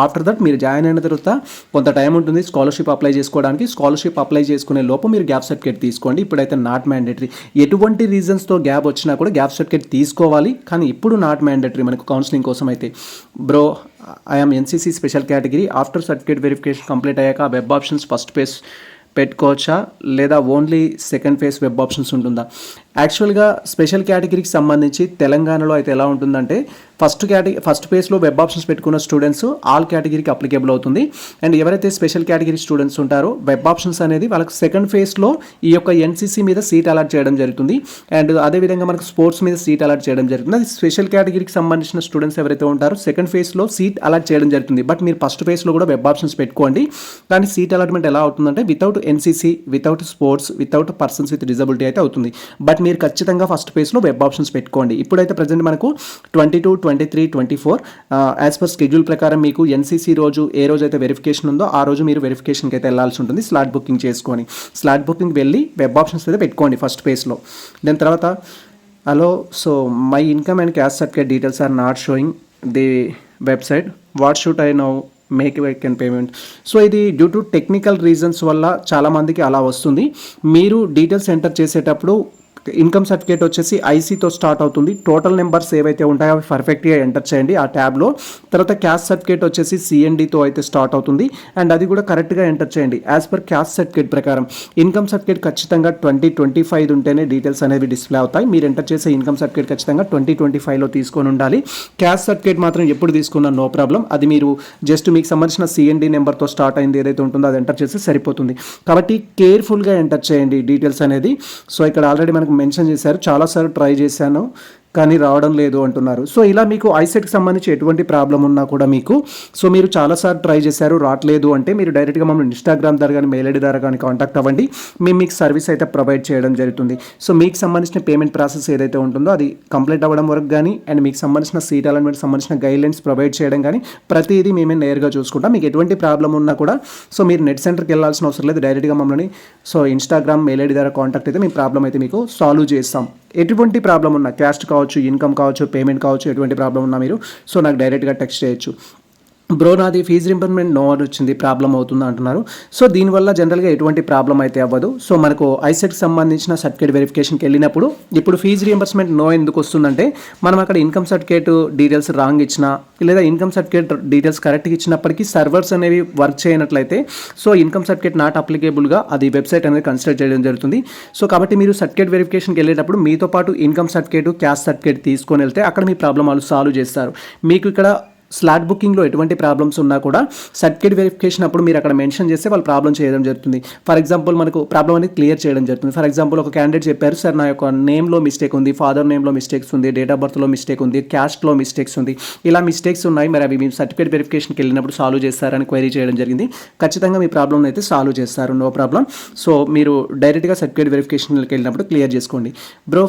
[SPEAKER 1] ఆఫ్టర్ దట్ మీరు జాయిన్ అయిన తర్వాత కొంత టైం ఉంటుంది స్కాలర్షిప్ అప్లై చేసుకోవడానికి. స్కాలర్షిప్ అప్లై చేసుకునే లోపు మీరు గ్యాప్ సర్టిఫికేట్ తీసుకోండి. ఇప్పుడైతే నాట్ మ్యాండేటరీ. ఎటువంటి రీజన్స్తో గ్యాప్ వచ్చినా కూడా గ్యాప్ సర్టిఫికేట్ తీసుకోవాలి, కానీ ఇప్పుడు నాట్ మ్యాండేటరీ మనకు కౌన్సిలింగ్ కోసం అయితే. Bro I'm NCC special category. After certificate verification complete అయ్యాక వెబ్ ఆప్షన్స్ ఫస్ట్ పేజ్ పెట్టుకోవచ్చా లేదా only second phase web options ఉంటుందా? యాక్చువల్గా స్పెషల్ కేటగిరీకి సంబంధించి తెలంగాణలో అయితే ఎలా ఉంటుందంటే ఫస్ట్ ఫేజ్లో వెబ్ ఆప్షన్స్ పెట్టుకున్న స్టూడెంట్స్ ఆల్ కేటగిరీకి అప్లికేబుల్ అవుతుంది. అండ్ ఎవరైతే స్పెషల్ కేటగిరీ స్టూడెంట్స్ ఉంటారో వెబ్ ఆప్షన్స్ అనేది వాళ్ళకి సెకండ్ ఫేజ్లో ఈ యొక్క ఎన్సీసీ మీద సీట్ అలాట్ చేయడం జరుగుతుంది. అండ్ అదేవిధంగా మనకు స్పోర్ట్స్ మీద సీట్ అలాట్ చేయడం జరుగుతుంది. అది స్పెషల్ కేటగిరీకి సంబంధించిన స్టూడెంట్స్ ఎవరైతే ఉంటారో సెకండ్ ఫేజ్లో సీట్ అలాట్ చేయడం జరుగుతుంది. బట్ మీరు ఫస్ట్ ఫేజ్లో కూడా వెబ్ ఆప్షన్స్ పెట్టుకోండి. కానీ సీట్ అలాట్మెంట్ ఎలా అవుతుందంటే without NCC, without sports, without persons with disability అయితే అవుతుంది. బట్ మీరు ఖచ్చితంగా ఫస్ట్ ఫేజ్లో వెబ్ ఆప్షన్స్ పెట్టుకోండి. ఇప్పుడైతే ప్రజెంట్ మనకు 22, 23, 24 యాజ్ పర్ షెడ్యూల్ ప్రకారం మీకు ఎన్సీసీ రోజు ఏ రోజు అయితే వెరిఫికేషన్ ఉందో ఆ రోజు మీరు వెరిఫికేషన్కి అయితే వెళ్ళాల్సి ఉంటుంది. స్లాట్ బుకింగ్ చేసుకొని స్లాట్ బుకింగ్ వెళ్ళి వెబ్ ఆప్షన్స్ అయితే పెట్టుకోండి ఫస్ట్ ఫేజ్లో. దాని తర్వాత hello, so my income and caste certificate details are not showing the website, what should I now make and payment. So ఇది డ్యూ టు టెక్నికల్ రీజన్స్ వల్ల చాలామందికి అలా వస్తుంది. మీరు డీటెయిల్స్ ఎంటర్ చేసేటప్పుడు ఇన్కమ్ సర్టిఫికేట్ వచ్చేసి ఐసీతో స్టార్ట్ అవుతుంది. టోటల్ నెంబర్స్ ఏవైతే ఉంటాయో అవి పర్ఫెక్ట్గా ఎంటర్ చేయండి ఆ ట్యాబ్లో. తర్వాత క్యాస్ట్ సర్టిఫికేట్ వచ్చేసి సిఎన్డీతో అయితే స్టార్ట్ అవుతుంది, అండ్ అది కూడా కరెక్ట్గా ఎంటర్ చేయండి. యాజ్ పర్ క్యాస్ట్ సర్టిఫికేట్ ప్రకారం ఇన్కమ్ సర్టిఫికేట్ ఖచ్చితంగా 2025 ఉంటేనే డీటెయిల్స్ అనేవి డిస్ప్లే అవుతాయి. మీరు ఎంటర్ చేసే ఇన్కమ్ సర్టిఫికేట్ ఖచ్చితంగా 2025లో తీసుకొని ఉండాలి. క్యాస్ట్ సర్టిఫికేట్ మాత్రం ఎప్పుడు తీసుకున్నా నో ప్రాబ్లం. అది మీరు జస్ట్ మీకు సంబంధించిన సిఎన్డీ నెంబర్తో స్టార్ట్ అయింది ఏదైతే ఉంటుందో అది ఎంటర్ చేస్తే సరిపోతుంది. కాబట్టి కేర్ఫుల్గా ఎంటర్ చేయండి డీటెయిల్స్ అనేది. సో ఇక్కడ ఆల్రెడీ మనకు మెన్షన్ చేశారు, చాలాసార్లు ట్రై చేశాను కానీ రావడం లేదు అంటున్నారు. సో ఇలా మీకు ఐసెట్కి సంబంధించి ఎటువంటి ప్రాబ్లం ఉన్నా కూడా మీకు సో మీరు చాలాసార్లు ట్రై చేశారు రావట్లేదు అంటే మీరు డైరెక్ట్గా మమ్మల్ని ఇన్స్టాగ్రామ్ ద్వారా కానీ మెయిల్ ఐడి ద్వారా కానీ కాంటాక్ట్ అవ్వండి. మేము మీకు సర్వీస్ అయితే ప్రొవైడ్ చేయడం జరుగుతుంది. సో మీకు సంబంధించిన పేమెంట్ ప్రాసెస్ ఏదైతే ఉంటుందో అది కంప్లీట్ అవ్వడం వరకు కానీ అండ్ మీకు సంబంధించిన సీట్ అలాట్మెంట్ సంబంధించిన గైడ్లైన్స్ ప్రొవైడ్ చేయడం కానీ ప్రతిదీ మేమే నేరుగా చూసుకుంటాం. మీకు ఎటువంటి ప్రాబ్లం ఉన్నా కూడా సో మీరు నెట్ సెంటర్కి వెళ్ళాల్సిన అవసరం లేదు, డైరెక్ట్గా మమ్మల్ని సో ఇన్స్టాగ్రామ్ మెయిల్ ఐడి ద్వారా కాంటాక్ట్ అయితే మీ ప్రాబ్లం అయితే మీకు సాల్వ్ చేస్తాం. ఎటువంటి ప్రాబ్లం ఉన్నా క్యాస్ట్ కావచ్చు, ఇన్కమ్ కావచ్చు, పేమెంట్ కావచ్చు, ఎటువంటి ప్రాబ్లం ఉన్నా మీరు సో నాకు డైరెక్ట్గా టెక్స్ట్ చేయొచ్చు. బ్రో నాది ఫీజు రింబర్స్మెంట్ నో అని వచ్చింది, ప్రాబ్లం అవుతుంది అంటున్నారు. సో దీనివల్ల జనరల్గా ఎటువంటి ప్రాబ్లం అయితే అవ్వదు. సో మనకు ఐసెట్కి సంబంధించిన సర్టిఫికేట్ వెరిఫికేషన్కి వెళ్ళినప్పుడు ఇప్పుడు ఫీజు రింబర్స్మెంట్ నో ఎందుకు వస్తుందంటే మనం అక్కడ ఇన్కమ్ సర్టిఫికేట్ డీటెయిల్స్ రాంగ్ ఇచ్చినా లేదా ఇన్కమ్ సర్టిఫికేట్ డీటెయిల్స్ కరెక్ట్గా ఇచ్చినప్పటికీ సర్వర్స్ అనేవి వర్క్ చేయనట్లయితే సో ఇన్కమ్ సర్టిఫికేట్ నాట్ అప్లికేబుల్గా అది వెబ్సైట్ అనేది కన్సిడర్ చేయడం జరుగుతుంది. సో కాబట్టి మీరు సర్టిఫికేట్ వెరిఫికేషన్కి వెళ్ళేటప్పుడు మీతో పాటు ఇన్కమ్ సర్టిఫికేట్, క్యాస్ట్ సర్టిఫికేట్ తీసుకొని వెళ్తే అక్కడ మీ ప్రాబ్లం వాళ్ళు సాల్వ్ చేస్తారు. మీకు ఇక్కడ స్లాట్ బుకింగ్లో ఎటువంటి ప్రాబ్లమ్స్ ఉన్నా కూడా సర్టిఫికేట్ వెరిఫికేషన్ అప్పుడు మీరు అక్కడ మెన్షన్ చేస్తే వాళ్ళు ప్రాబ్లం చేయడం జరుగుతుంది. ఫర్ ఎగ్జాంపుల్ మనకు ప్రాబ్లం అనేది క్లియర్ చేయడం జరుగుతుంది. ఫర్ ఎగ్జాంపుల్ ఒక క్యాండిడేట్ చెప్పారు, సార్ నా యొక్క నేమ్లో మిస్టేక్ ఉంది, ఫాదర్ నేమ్లో మిస్టేక్స్ ఉంది, డేట్ ఆఫ్ బర్త్లో మిస్టేక్ ఉంది, క్యాస్ట్లో మిస్టేక్స్ ఉంది, ఇలా మిస్టేక్స్ ఉన్నాయి, మరి అవి మీ సర్టిఫికేట్ వెరిఫికేషన్కి వెళ్ళినప్పుడు సాల్వ్ చేస్తారని క్వైరీ చేయడం జరిగింది. ఖచ్చితంగా మీ ప్రాబ్లం అయితే సాల్వ్ చేస్తారు, నో ప్రాబ్లం. సో మీరు డైరెక్ట్గా సర్టిఫికేట్ వెరిఫికేషన్కి వెళ్ళినప్పుడు క్లియర్ చేసుకోండి. బ్రో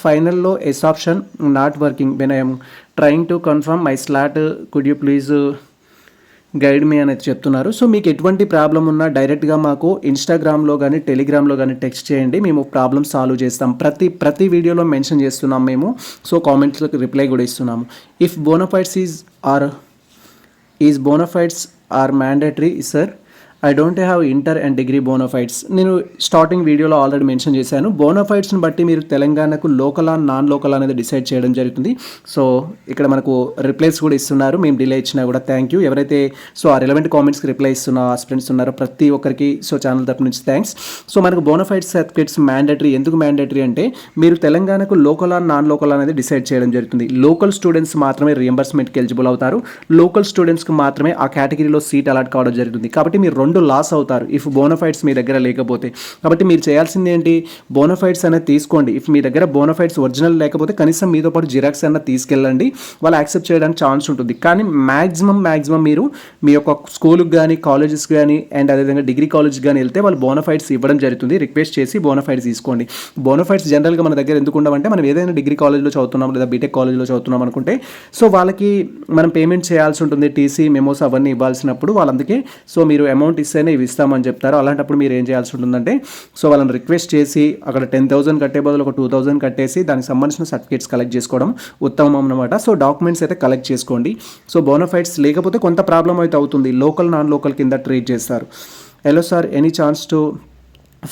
[SPEAKER 1] ఫైనల్లో S option not working when I'm trying to confirm my slot, could you please guide me అనేది చెప్తున్నారు. సో మీకు ఎటువంటి ప్రాబ్లం ఉన్నా డైరెక్ట్గా మాకు ఇన్స్టాగ్రామ్లో కానీ టెలిగ్రామ్లో కానీ టెక్స్ట్ చేయండి, మేము ప్రాబ్లమ్ సాల్వ్ చేస్తాం. ప్రతి వీడియోలో మెన్షన్ చేస్తున్నాం మేము. సో కామెంట్స్కి రిప్లై కూడా ఇస్తున్నాము. If bonafides bonafides are mandatory sir, I don't have inter and degree bonafides. నేను స్టార్టింగ్ వీడియోలో ఆల్రెడీ మెన్షన్ చేశాను. బోనఫైడ్స్ని బట్టి మీరు తెలంగాణకు లోకల్ ఆర్ నాన్ లోకల్ అనేది డిసైడ్ చేయడం జరుగుతుంది. సో ఇక్కడ మనకు రిప్లైస్ కూడా ఇస్తున్నారు, మేము డిలే ఇచ్చినా కూడా. థ్యాంక్ యూ ఎవరైతే ఆ రిలవెంట్ కామెంట్స్కి రిప్లై ఇస్తున్న స్టూడెంట్స్ ఉన్నారో ప్రతి ఒక్కరికి ఛానల్ తరపు నుంచి థ్యాంక్స్. సో మనకు బోనఫైడ్ సర్టిఫికేట్స్ మ్యాండేటరీ. ఎందుకు మ్యాండేటరీ అంటే మీరు తెలంగాణకు లోకల్ ఆర్ నాన్ లోకల్ అనేది డిసైడ్ చేయడం జరుగుతుంది. లోకల్ స్టూడెంట్స్ మాత్రమే రియంబర్స్మెంట్కి ఎలిజిబుల్ అవుతారు. లోకల్ స్టూడెంట్స్కి మాత్రమే ఆ కేటగిరీలో సీట్ అలాట్ కావడం జరుగుతుంది. కాబట్టి మీరు లాస్ అవుతారు ఇఫ్ బోనఫైడ్స్ మీ దగ్గర లేకపోతే. కాబట్టి మీరు చేయాల్సింది ఏంటి, బోనఫైడ్స్ అనేది తీసుకోండి. ఇఫ్ మీ దగ్గర బోనఫైడ్స్ ఒరిజినల్ లేకపోతే కనీసం మీతో పాటు జిరాక్స్ అన్న తీసుకెళ్ళండి, వాళ్ళు యాక్సెప్ట్ చేయడానికి ఛాన్స్ ఉంటుంది. కానీ మ్యాక్సిమం మీరు మీ యొక్క స్కూల్కి కానీ కాలేజెస్ కానీ అండ్ అదేవిధంగా డిగ్రీ కాలేజ్కి కానీ వెళ్తే వాళ్ళు బోనఫైడ్స్ ఇవ్వడం జరుగుతుంది. రిక్వెస్ట్ చేసి బోనఫైడ్స్ తీసుకోండి. బోనఫైడ్స్ జనరల్గా మన దగ్గర ఎందుకు ఉండవంటే మనం ఏదైనా డిగ్రీ కాలేజ్లో చదువుతున్నాం లేదా బీటెక్ కాలేజ్లో చదువుతున్నాం అనుకుంటే సో వాళ్ళకి మనం పేమెంట్ చేయాల్సి ఉంటుంది. టీసీ మెమోస్ అవన్నీ ఇవ్వాల్సినప్పుడు వాళ్ళు అందుకే మీరు అమౌంట్ ఇస్తేనే ఇవి ఇస్తామని చెప్తారు. అలాంటప్పుడు మీరు ఏం చేయాల్సి ఉంటుందంటే వాళ్ళని రిక్వెస్ట్ చేసి అక్కడ 10,000 కట్టే బదులు ఒక 2,000 కట్టేసి దానికి సంబంధించిన సర్టిఫికేట్స్ కలెక్ట్ చేసుకోవడం ఉత్తమం అన్నమాట. సో డాక్యుమెంట్స్ అయితే కలెక్ట్ చేసుకోండి. సో బోనఫైడ్స్ లేకపోతే కొంత ప్రాబ్లం అయితే అవుతుంది, లోకల్ నాన్ లోకల్ కింద ట్రీట్ చేస్తారు. Hello sir, any chance to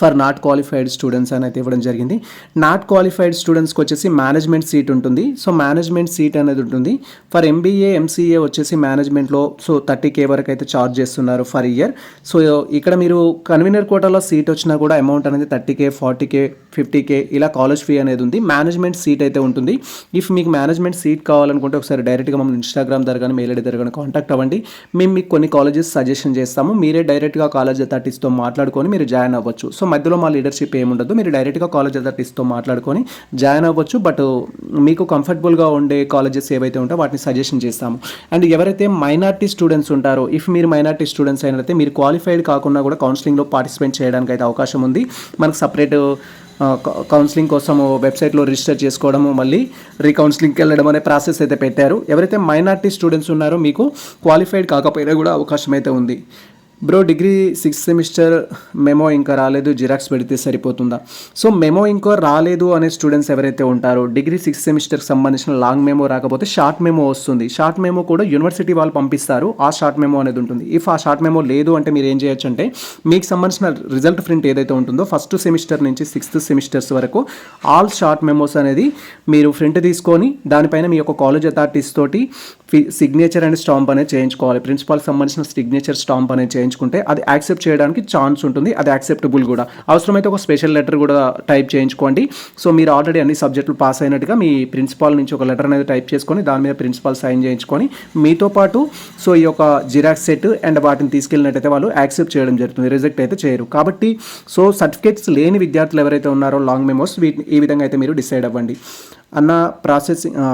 [SPEAKER 1] for not qualified students అని అయితే ఇవ్వడం జరిగింది. నాట్ క్వాలిఫైడ్ స్టూడెంట్స్కి వచ్చేసి మేనేజ్మెంట్ సీట్ ఉంటుంది. సో మేనేజ్మెంట్ సీట్ అనేది ఉంటుంది. ఫర్ ఎంబీఏ ఎంసీఏ వచ్చేసి మేనేజ్మెంట్లో 30K వరకు అయితే ఛార్జ్ చేస్తున్నారు ఫర్ ఇయర్. సో ఇక్కడ మీరు కన్వీనర్ కోటాలో సీట్ వచ్చినా కూడా అమౌంట్ అనేది 30K 40K 50K ఇలా కాలేజ్ ఫీ అనేది ఉంది. మేనేజ్మెంట్ సీట్ అయితే ఉంటుంది. ఇఫ్ మీకు మేనేజ్మెంట్ సీట్ కావాలనుకుంటే ఒకసారి డైరెక్ట్గా మమ్మల్ని ఇన్స్టాగ్రామ్ ద్వారా కానీ మెయిల్ ఐడి ద్వారా కానీ కాంటాక్ట్ అవ్వండి. మేము మీకు కొన్ని కాలేజెస్ సజెషన్ చేస్తాము. మీరే డైరెక్ట్గా కాలేజ్ అథారిటీస్తో మాట్లాడుకొని మీరు జాయిన్ అవ్వచ్చు. సో మధ్యలో మా లీడర్షిప్ ఏముండదు, మీరు డైరెక్ట్గా కాలేజ్ అథారిటీస్తో మాట్లాడుకొని జాయిన్ అవ్వచ్చు. బట్ మీకు కంఫర్టబుల్గా ఉండే కాలేజెస్ ఏవైతే ఉంటాయో వాటిని సజెషన్ చేస్తాము. అండ్ ఎవరైతే మైనార్టీ స్టూడెంట్స్ ఉంటారో, ఇఫ్ మీరు మైనార్టీ స్టూడెంట్స్ అయినట్లయితే మీరు క్వాలిఫైడ్ కాకుండా కూడా కౌన్సిలింగ్లో పార్టిసిపేట్ చేయడానికి అయితే అవకాశం ఉంది. మనకు సపరేట్ కౌన్సిలింగ్ కోసము వెబ్సైట్లో రిజిస్టర్ చేసుకోవడము, మళ్ళీ రీకౌన్సిలింగ్కి వెళ్ళడం అనే ప్రాసెస్ అయితే పెట్టారు. ఎవరైతే మైనార్టీ స్టూడెంట్స్ ఉన్నారో మీకు క్వాలిఫైడ్ కాకపోయినా కూడా అవకాశం అయితే ఉంది. Bro degree 6th semester memo ఇంకా రాలేదు, జిరాక్స్ పెడితే సరిపోతుందా? సో మెమో ఇంకా రాలేదు అనే స్టూడెంట్స్ ఎవరైతే ఉంటారో, డిగ్రీ 6th సెమిస్టర్కి సంబంధించిన లాంగ్ మెమో రాకపోతే షార్ట్ మెమో వస్తుంది. షార్ట్ మెమో కూడా యూనివర్సిటీ వాళ్ళు పంపిస్తారు, ఆ షార్ట్ మెమో అనేది ఉంటుంది. ఇఫ్ ఆ షార్ట్ మెమో లేదు అంటే మీరు ఏం చేయొచ్చు అంటే మీకు సంబంధించిన రిజల్ట్ ప్రింట్ ఏదైతే ఉంటుందో 1st సెమిస్టర్ నుంచి 6th సెమిస్టర్స్ వరకు ఆల్ షార్ట్ మెమోస్ అనేది మీరు ప్రింట్ తీసుకొని దానిపైన మీ యొక్క కాలేజ్ అథారిటీస్ తోటి సిగ్నేచర్ అండ్ స్టాంప్ అనేది చేయించుకోవాలి. ప్రిన్సిపాల్కి సంబంధించిన సిగ్నేచర్ స్టాంప్ అనేది చేయించుకుంటే అది యాక్సెప్ట్ చేయడానికి ఛాన్స్ ఉంటుంది, అది యాక్సెప్టబుల్ కూడా. అవసరమైతే ఒక స్పెషల్ లెటర్ కూడా టైప్ చేయించుకోండి. సో మీరు ఆల్రెడీ అన్ని సబ్జెక్టులు పాస్ అయినట్టుగా మీ ప్రిన్సిపాల్ నుంచి ఒక లెటర్ అనేది టైప్ చేసుకొని దాని మీద ప్రిన్సిపాల్ సైన్ చేయించుకొని మీతో పాటు ఈ యొక్క జిరాక్స్ సెట్ అండ్ వాటిని తీసుకెళ్ళినట్టయితే వాళ్ళు యాక్సెప్ట్ చేయడం జరుగుతుంది, రిజెక్ట్ అయితే చేయరు. కాబట్టి సర్టిఫికేట్స్ లేని విద్యార్థులు ఎవరైతే ఉన్నారో లాంగ్ మెమోస్ వీటిని ఈ విధంగా అయితే మీరు డిసైడ్ అవ్వండి. అన్న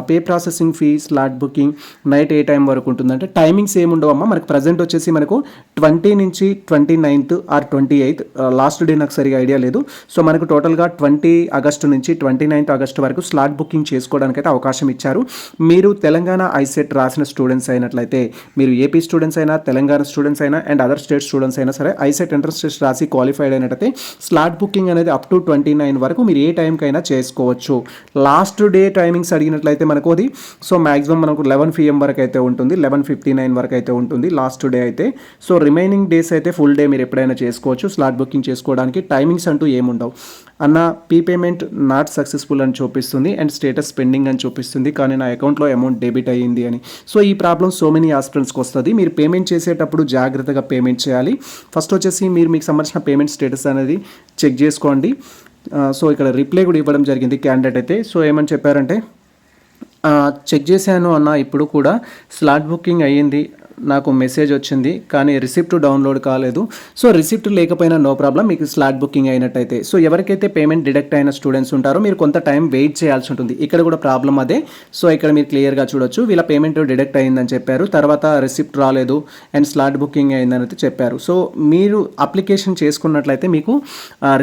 [SPEAKER 1] pay processing fee slot booking night ఏ టైం వరకు ఉంటుందంటే టైమింగ్స్ ఏముండవు అమ్మ. మనకు ప్రజెంట్ వచ్చేసి మనకు 20 నుంచి 29th are 28th last day నాకు సరిగా ఐడియా లేదు. సో మనకు టోటల్గా 20 ఆగస్టు నుంచి 29th ఆగస్టు వరకు స్లాట్ బుకింగ్ చేసుకోవడానికి అయితే అవకాశం ఇచ్చారు. మీరు తెలంగాణ ఐసెట్ రాసిన స్టూడెంట్స్ అయినట్లయితే, మీరు ఏపీ స్టూడెంట్స్ అయినా తెలంగాణ స్టూడెంట్స్ అయినా అండ్ అదర్ స్టేట్ స్టూడెంట్స్ అయినా సరే ఐసెట్ ఎంట్రన్స్ టెస్ట్ రాసి క్వాలిఫైడ్ అయినట్టయితే స్లాట్ బుకింగ్ అనేది అప్ టు 29 వరకు మీరు ఏ టైంకైనా చేసుకోవచ్చు. లాస్ట్ డే టైమింగ్స్ అడిగినట్లయితే మనకు అది మ్యాక్సిమం మనకు 11 PM వరకు అయితే ఉంటుంది, 11:59 వరకు అయితే ఉంటుంది లాస్ట్ డే అయితే. సో రిమైనింగ్ డేస్ అయితే ఫుల్ డే మీరు ఎప్పుడైనా చేసుకోవచ్చు స్లాట్ బుకింగ్ చేసుకోవడానికి. టైమింగ్స్ అంటూ ఏముండవు అన్న. పేమెంట్ నాట్ సక్సెస్ఫుల్ అని చూపిస్తుంది అండ్ స్టేటస్ పెండింగ్ అని చూపిస్తుంది, కానీ నా అకౌంట్లో అమౌంట్ డెబిట్ అయ్యింది అని. సో ఈ ప్రాబ్లం మెనీ ఆస్పిరెంట్స్కి వస్తుంది. మీరు పేమెంట్ చేసేటప్పుడు జాగ్రత్తగా పేమెంట్ చేయాలి. ఫస్ట్ వచ్చేసి మీకు సంబంధించిన పేమెంట్ స్టేటస్ అనేది చెక్ చేసుకోండి. సో ఇక్కడ రిప్లై కూడా ఇవ్వడం జరిగింది క్యాండిడేట్ అయితే. సో ఏమని చెప్పారంటే, చెక్ చేశాను అన్న, ఇప్పుడు కూడా స్లాట్ బుకింగ్ అయ్యింది, నాకు మెసేజ్ వచ్చింది కానీ రిసిప్ట్ డౌన్లోడ్ కాలేదు. సో రిసిప్ట్ లేకపోయినా నో ప్రాబ్లం, మీకు స్లాట్ బుకింగ్ అయినట్టయితే. సో ఎవరికైతే పేమెంట్ డిడక్ట్ అయిన స్టూడెంట్స్ ఉంటారో మీరు కొంత టైం వెయిట్ చేయాల్సి ఉంటుంది. ఇక్కడ కూడా ప్రాబ్లం అదే. సో ఇక్కడ మీరు క్లియర్గా చూడొచ్చు, వీళ్ళ పేమెంట్ డిడక్ట్ అయిందని చెప్పారు, తర్వాత రిసిప్ట్ రాలేదు అండ్ స్లాట్ బుకింగ్ అయిందని అయితే చెప్పారు. సో మీరు అప్లికేషన్ చేసుకున్నట్లయితే మీకు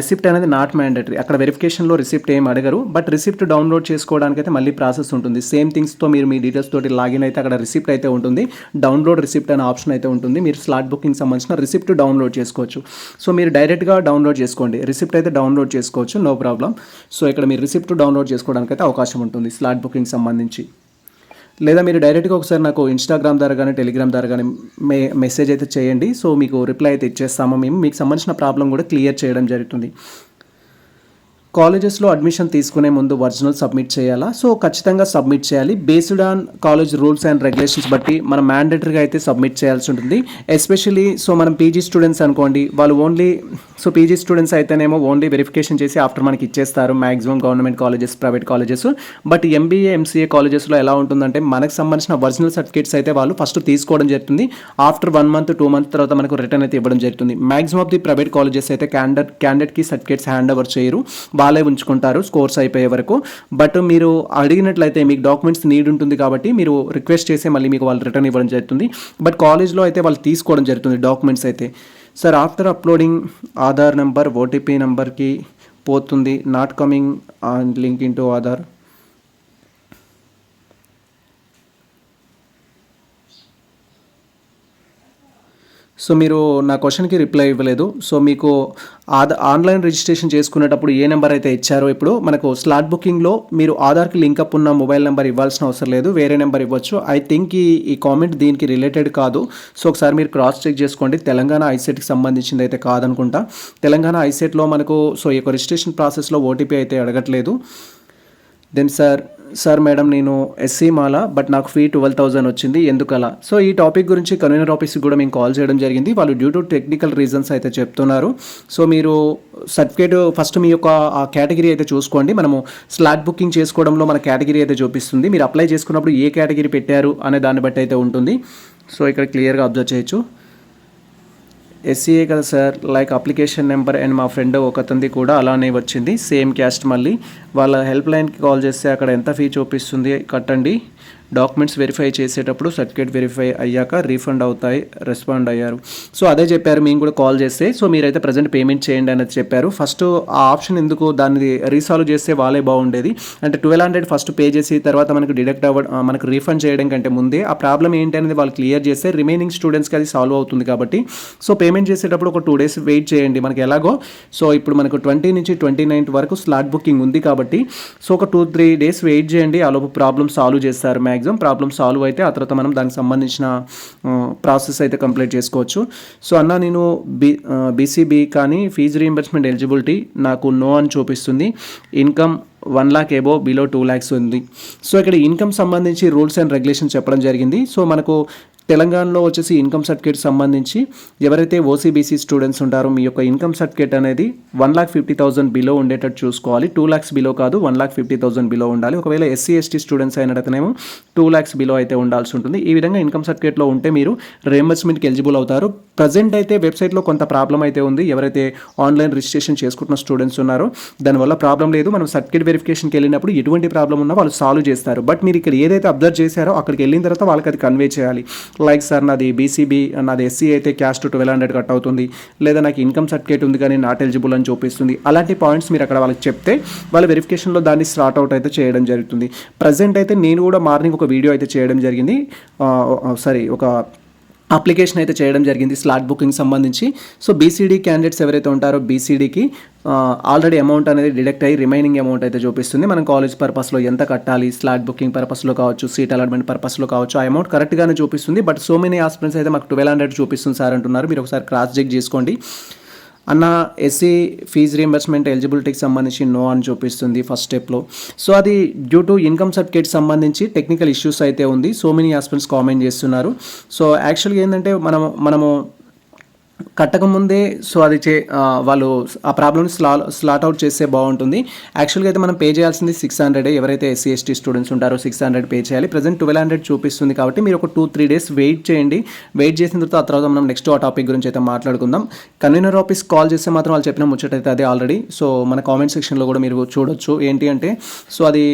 [SPEAKER 1] రిసిప్ట్ అనేది నాట్ మ్యాండేటరీ, అక్కడ వెరిఫికేషన్లో రిసిప్ట్ ఏం అడగరు. బట్ రిసిప్ట్ డౌన్లోడ్ చేసుకోవడానికి అయితే మళ్ళీ ప్రాసెస్ ఉంటుంది. సేమ్ థింగ్స్తో మీరు మీ డీటెయిల్స్ తోటి లాగిన్ అయితే అక్కడ రిసిప్ట్ అయితే ఉంటుంది, డౌన్లోడ్ రిసిప్ట్ అనే ఆప్షన్ అయితే ఉంటుంది. మీరు స్లాట్ బుకింగ్ సంబంధించిన రిసిప్ట్ డౌన్లోడ్ చేసుకోవచ్చు. సో మీరు డైరెక్ట్గా డౌన్లోడ్ చేసుకోండి, రిసిప్ట్ అయితే డౌన్లోడ్ చేసుకోవచ్చు, నో ప్రాబ్లం. సో ఇక్కడ మీరు రిసిప్ట్ డౌన్లోడ్ చేసుకోవడానికి అయితే అవకాశం ఉంటుంది స్లాట్ బుకింగ్ సంబంధించి. లేదా మీరు డైరెక్ట్గా ఒకసారి నాకు ఇన్స్టాగ్రామ్ ద్వారా కానీ టెలిగ్రామ్ ద్వారా కానీ మెసేజ్ అయితే చేయండి. సో మీకు రిప్లై అయితే ఇచ్చేస్తాము మేము. మీకు సంబంధించిన ప్రాబ్లం కూడా క్లియర్ చేయడం జరుగుతుంది. కాలేజెస్లో అడ్మిషన్ తీసుకునే ముందు ఒరిజినల్ సబ్మిట్ చేయాలా? సో ఖచ్చితంగా సబ్మిట్ చేయాలి. Based on college rules and regulations బట్టి మనం మ్యాండేటరీగా అయితే సబ్మిట్ చేయాల్సి ఉంటుంది. ఎస్పెషల్లీ సో మనం పీజీ స్టూడెంట్స్ అనుకోండి, వాళ్ళు ఓన్లీ సో పీజీ స్టూడెంట్స్ అయితేనేమో ఓన్లీ వెరిఫికేషన్ చేసి ఆఫ్టర్ మనకి ఇచ్చేస్తారు maximum government colleges, private colleges. But MBA MCA కాలేజెస్లో ఎలా ఉంటుందంటే మనకు సంబంధించిన ఒరిజినల్ సర్టిఫికేట్స్ అయితే వాళ్ళు ఫస్ట్ తీసుకోవడం జరుగుతుంది. ఆఫ్టర్ 1 month 2 months తర్వాత మనకు రిటర్న్ అయితే ఇవ్వడం జరుగుతుంది. Maximum of the private colleges అయితే క్యాండిడేట్కి సర్టిఫికేట్స్ హ్యాండ్ ఓవర్ చేయరు, వాళ్ళే ఉంచుకుంటారు స్కోర్స్ అయిపోయే వరకు. బట్ మీరు అడిగినట్లయితే మీకు డాక్యుమెంట్స్ నీడ్ ఉంటుంది కాబట్టి మీరు రిక్వెస్ట్ చేసి మళ్ళీ మీకు వాళ్ళు రిటర్న్ ఇవ్వడం జరుగుతుంది. బట్ కాలేజ్లో అయితే వాళ్ళు తీసుకోవడం జరుగుతుంది డాక్యుమెంట్స్ అయితే. Sir after uploading Aadhaar number OTP నెంబర్కి పోతుంది, not coming and link in to Aadhaar. So మీరు నా క్వశ్చన్కి రిప్లై ఇవ్వలేదు. సో మీకు ఆన్లైన్ రిజిస్ట్రేషన్ చేసుకునేటప్పుడు ఏ నెంబర్ అయితే ఇచ్చారో ఇప్పుడు మనకు స్లాట్ బుకింగ్లో మీరు ఆధార్కి లింకప్ ఉన్న మొబైల్ నెంబర్ ఇవ్వాల్సిన అవసరం లేదు, వేరే నెంబర్ ఇవ్వచ్చు. ఐ థింక్ ఈ కామెంట్ దీనికి రిలేటెడ్ కాదు. సో ఒకసారి మీరు క్రాస్ చెక్ చేసుకోండి. తెలంగాణ ఐసెట్కి సంబంధించింది అయితే కాదనుకుంటా. తెలంగాణ ఐసెట్లో మనకు సో ఈ యొక్క రిజిస్ట్రేషన్ ప్రాసెస్లో ఓటీపీ అయితే అడగట్లేదు. దెన్ సార్ మేడం నేను ఎస్సీ మాల బట్ నాకు ఫీ 12,000 వచ్చింది, ఎందుకలా? సో ఈ టాపిక్ గురించి కన్వీనర్ ఆఫీస్కి కూడా మేము కాల్ చేయడం జరిగింది. వాళ్ళు డ్యూ టు టెక్నికల్ రీజన్స్ అయితే చెప్తున్నారు. సో మీరు సర్టిఫికేట్ ఫస్ట్ మీ యొక్క ఆ కేటగిరీ అయితే చూసుకోండి. మనము స్లాట్ బుకింగ్ చేసుకోవడంలో మన కేటగిరీ అయితే చూపిస్తుంది. మీరు అప్లై చేసుకున్నప్పుడు ఏ కేటగిరీ పెట్టారు అనే దాన్ని బట్టి అయితే ఉంటుంది. సో ఇక్కడ క్లియర్గా అబ్జర్వ్ చేయొచ్చు. ఎస్సీఏ కదా sir, like application number and మా ఫ్రెండ్ ఒకతంది కూడా అలానే వచ్చింది, సేమ్ క్యాస్ట్. మళ్ళీ వాళ్ళ హెల్ప్ లైన్కి కాల్ చేస్తే అక్కడ ఎంత ఫీ చూపిస్తుంది కట్టండి, డాక్యుమెంట్స్ వెరిఫై చేసేటప్పుడు సర్టిఫికేట్ వెరిఫై అయ్యాక రీఫండ్ అవుతాయి, రెస్పాండ్ అయ్యారు. సో అదే చెప్పారు మేము కూడా కాల్ చేస్తే. సో మీరైతే ప్రజెంట్ పేమెంట్ చేయండి అనేది చెప్పారు. ఫస్ట్ ఆ ఆప్షన్ ఎందుకు దాన్ని రీసాల్వ్ చేస్తే వాళ్ళే బాగుండేది. అంటే 1200 ఫస్ట్ పే చేసి తర్వాత మనకు డిడక్ట్ మనకు రీఫండ్ చేయడం కంటే ముందే ఆ ప్రాబ్లం ఏంటి అనేది వాళ్ళు క్లియర్ చేస్తే రిమైనింగ్ స్టూడెంట్స్కి అది సాల్వ్ అవుతుంది. కాబట్టి సో పేమెంట్ చేసేటప్పుడు ఒక 2 days వెయిట్ చేయండి. మనకి ఎలాగో సో ఇప్పుడు మనకు 20 నుంచి 29 వరకు స్లాట్ బుకింగ్ ఉంది కాబట్టి సో ఒక 2-3 days వెయిట్ చేయండి. ఆ లోపు ప్రాబ్లమ్ సాల్వ్ చేస్తారు. మ్యాక్సిమం ప్రాబ్లమ్ సాల్వ్ అయితే ఆ తర్వాత మనం దానికి సంబంధించిన ప్రాసెస్ అయితే కంప్లీట్ చేసుకోవచ్చు. సో అన్న నేను బీసీబీ కానీ ఫీజు రీయింబర్స్మెంట్ ఎలిజిబిలిటీ నాకు నో అని చూపిస్తుంది, income 1 lakh above below 2 lakhs ఉంది. సో ఇక్కడ ఇన్కమ్ సంబంధించి రూల్స్ అండ్ రెగ్యులేషన్స్ చెప్పడం జరిగింది. సో మనకు తెలంగాణలో వచ్చేసి ఇన్కమ్ సర్టిఫికేట్ సంబంధించి ఎవరైతే ఓసీబీసీ స్టూడెంట్స్ ఉంటారో మీ యొక్క ఇన్కమ్ సర్టిఫికేట్ అనేది 1,50,000 బిలో ఉండేటట్టు చూసుకోవాలి. 2 lakhs బిలో కాదు, 1,50,000 బిలో ఉండాలి. ఒకవేళ ఎస్సీ ఎస్టీ స్టూడెంట్స్ అయినట్టయితేనేమో 2 lakhs బిలో అయితే ఉండాల్సి ఉంటుంది. ఈ విధంగా ఇన్కమ్ సర్టిఫికేట్లో ఉంటే మీరు రీయింబర్స్మెంట్కి ఎలిజిబుల్ అవుతారు. ప్రజెంట్ అయితే వెబ్సైట్లో కొంత ప్రాబ్లం అయితే ఉంది. ఎవరైతే ఆన్లైన్ రిజిస్ట్రేషన్ చేసుకుంటున్న స్టూడెంట్స్ ఉన్నారో దానివల్ల ప్రాబ్లం లేదు. మనం సర్టిఫికేట్ వెరిఫికేషన్కి వెళ్ళినప్పుడు ఎటువంటి ప్రాబ్లం ఉన్నా వాళ్ళు సాల్వ్ చేస్తారు. బట్ మీరు ఇక్కడ ఏదైతే అబ్జర్వ్ చేశారో అక్కడికి వెళ్ళిన తర్వాత వాళ్ళకి అది కన్వే చేయాలి. లైక్ సార్ నాది బీసీబీ, నాది ఎస్సీ అయితే క్యాస్ట్ 1200 కట్ అవుతుంది, లేదా నాకు ఇన్కమ్ సర్టిఫికేట్ ఉంది కానీ నాట్ ఎలిజిబుల్ అని చూపిస్తుంది. అలాంటి పాయింట్స్ మీరు అక్కడ వాళ్ళకి చెప్తే వాళ్ళ వెరిఫికేషన్లో దాన్ని స్టార్ట్ అవుట్ అయితే చేయడం జరుగుతుంది. ప్రజెంట్ అయితే నేను కూడా మార్నింగ్ ఒక వీడియో అయితే చేయడం జరిగింది, ఒక అప్లికేషన్ అయితే చేయడం జరిగింది స్లాట్ బుకింగ్ సంబంధించి. సో బీసీడీ క్యాండిడేట్స్ ఎవరైతే ఉంటారో బీసీడీకి ఆల్రెడీ అమౌంట్ అనేది డిడక్ట్ అయ్యి రిమైనింగ్ అమౌంట్ అయితే చూపిస్తుంది. మనం కాలేజ్ పర్పస్లో ఎంత కట్టాలి, స్లాట్ బుకింగ్ పర్పస్లో కావచ్చు, సీట్ అలాట్మెంట్ పర్పస్లో కావచ్చు, ఆ అమౌంట్ కరెక్ట్గానే చూపిస్తుంది. బట్ సో మెనీ ఆస్పిరెంట్స్ అయితే మాకు 1200 చూపిస్తుంది సార్ అంటున్నారు. మీరు ఒకసారి క్రాస్ చెక్ చేసుకోండి. అన్న ఎస్సీ ఫీజు రీయింబర్స్మెంట్ ఎలిజిబిలిటీకి సంబంధించి నో అని చూపిస్తుంది ఫస్ట్ స్టెప్లో. సో అది డ్యూ టు ఇన్కమ్ సర్టిఫికేట్ సంబంధించి టెక్నికల్ ఇష్యూస్ అయితే ఉంది. సో మెనీ ఆస్పిరెంట్స్ కామెంట్ చేస్తున్నారు. సో యాక్చువల్గా ఏంటంటే మనము కట్టకముందే సో అది వాళ్ళు ఆ ప్రాబ్లమ్ని స్లాట్ అవుట్ చేస్తే బాగుంటుంది. యాక్చువల్గా అయితే మనం పే చేయాల్సింది 600. ఎవరైతే ఎస్సీ ఎస్టీ స్టూడెంట్స్ ఉంటారో 600 పే చేయాలి. ప్రజెంట్ 1200 చూపిస్తుంది కాబట్టి మీరు ఒక 2-3 days వెయిట్ చేయండి. వెయిట్ చేసిన తర్వాత మనం నెక్స్ట్ ఆ టాపిక్ గురించి అయితే మాట్లాడుకుందాం. కన్వీనర్ ఆఫీస్ కాల్ చేస్తే మాత్రం వాళ్ళు చెప్పిన ముచ్చట అయితే అదే ఆల్రెడీ. సో మన కామెంట్ సెక్షన్లో కూడా మీరు చూడొచ్చు. ఏంటి అంటే సో అది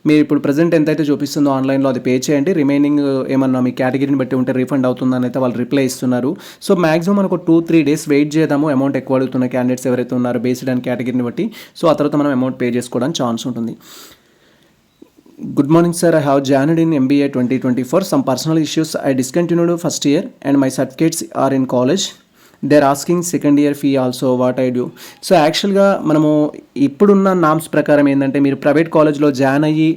[SPEAKER 1] మీరు ఇప్పుడు ప్రజెంట్ ఎంతైతే చూపిస్తుందో ఆన్లైన్లో అది పే చేయండి. రిమైనింగ్ ఏమన్నా మీ కేటగిరీని బట్టి ఉంటే రీఫండ్ అవుతుందని అయితే వాళ్ళు రిప్లై ఇస్తున్నారు. సో మ్యాక్సిమం మనకు 2-3 days వెయిట్ చేద్దాము. అమౌంట్ ఎక్కువ అడుగుతున్న క్యాండిడేట్స్ ఎవరైతే ఉన్నారో బేస్డ్ అండ్ కేటగిరీని బట్టి సో ఆ తర్వాత మనం అమౌంట్ పే చేసుకోవడానికి ఛాన్స్ ఉంటుంది. Good morning, sir. I have joined in MBA 2024. Some personal issues. I discontinued first year and my certificates are in college. They're asking second year fee also what I do. So యాక్చువల్గా మనము ఇప్పుడున్న norms ప్రకారం ఏంటంటే మీరు private కాలేజ్లో join అయ్యి